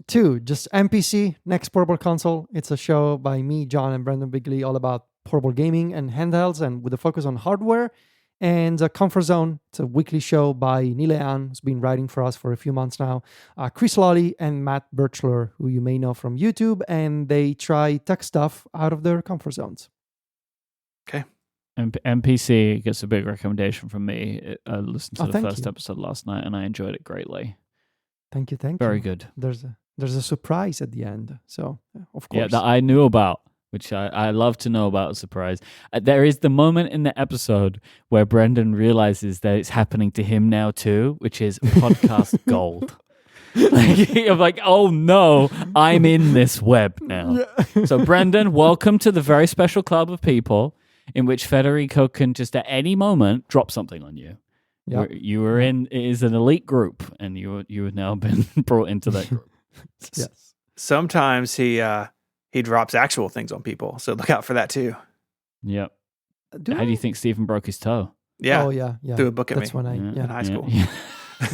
2, just NPC, Next Portable Console. It's a show by me, John, and Brendan Bigley, all about portable gaming and handhelds, and with a focus on hardware. And Comfort Zone, it's a weekly show by Nilean, who's been writing for us for a few months now. Chris Lawley and Matt Birchler, who you may know from YouTube, and they try tech stuff out of their comfort zones. Okay. MPC gets a big recommendation from me. I listened to the first you. episode last night and I enjoyed it greatly. Thank you. Very good. There's a surprise at the end. So, of course. Yeah, that I knew about, which I love to know about a surprise. There is the moment in the episode where Brendan realizes that it's happening to him now too, which is podcast gold. I'm like, oh no, I'm in this web now. Yeah. So Brendan, welcome to the very special club of people in which Federico can just at any moment drop something on you. Yep. You were in, it is an elite group, and you have now been brought into that group. Yes. Sometimes he drops actual things on people, so look out for that too. Yep. How do you think Stephen broke his toe? Yeah. Oh yeah. Threw a book at That's me. when in high school. Yeah.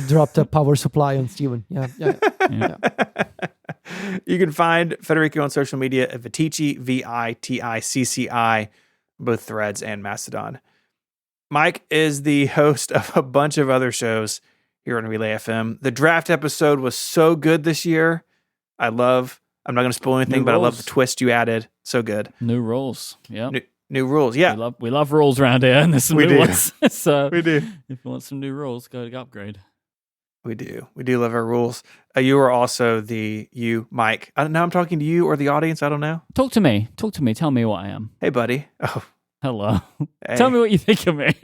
Dropped a power supply on Steven. Yeah. You can find Federico on social media at Viticci, Viticci, both Threads and Mastodon. Myke is the host of a bunch of other shows here on Relay FM. The draft episode was so good this year. I'm not going to spoil anything, but I love the twist you added. So good. New rules. Yeah. New rules. Yeah. We love rules around here, and there's some new ones. So we do. If you want some new rules, go to Upgrade. We do. We do love our rules. You are also Myke. I don't know. I'm talking to you or the audience. I don't know. Talk to me. Tell me what I am. Hey, buddy. Oh, hello. Hey. Tell me what you think of me.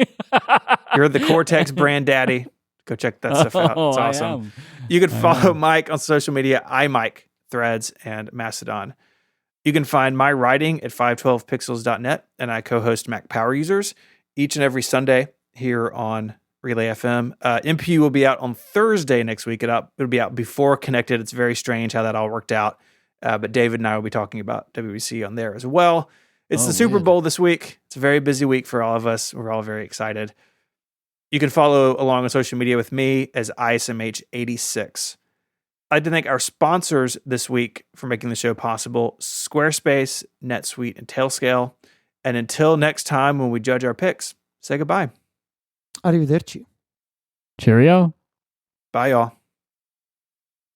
You're the Cortex brand daddy. Go check that stuff out. It's awesome. You can follow Myke on social media. Myke, Threads, and Mastodon. You can find my writing at 512pixels.net, and I co-host Mac Power Users each and every Sunday here on Relay FM. MPU will be out on Thursday next week. It'll be out before Connected. It's very strange how that all worked out. But David and I will be talking about WBC on there as well. It's the Super Bowl this week. It's a very busy week for all of us. We're all very excited. You can follow along on social media with me as ISMH86. I'd like to thank our sponsors this week for making the show possible: Squarespace, NetSuite, and Tailscale. And until next time when we judge our picks, say goodbye. Arrivederci. Cheerio. Bye, y'all.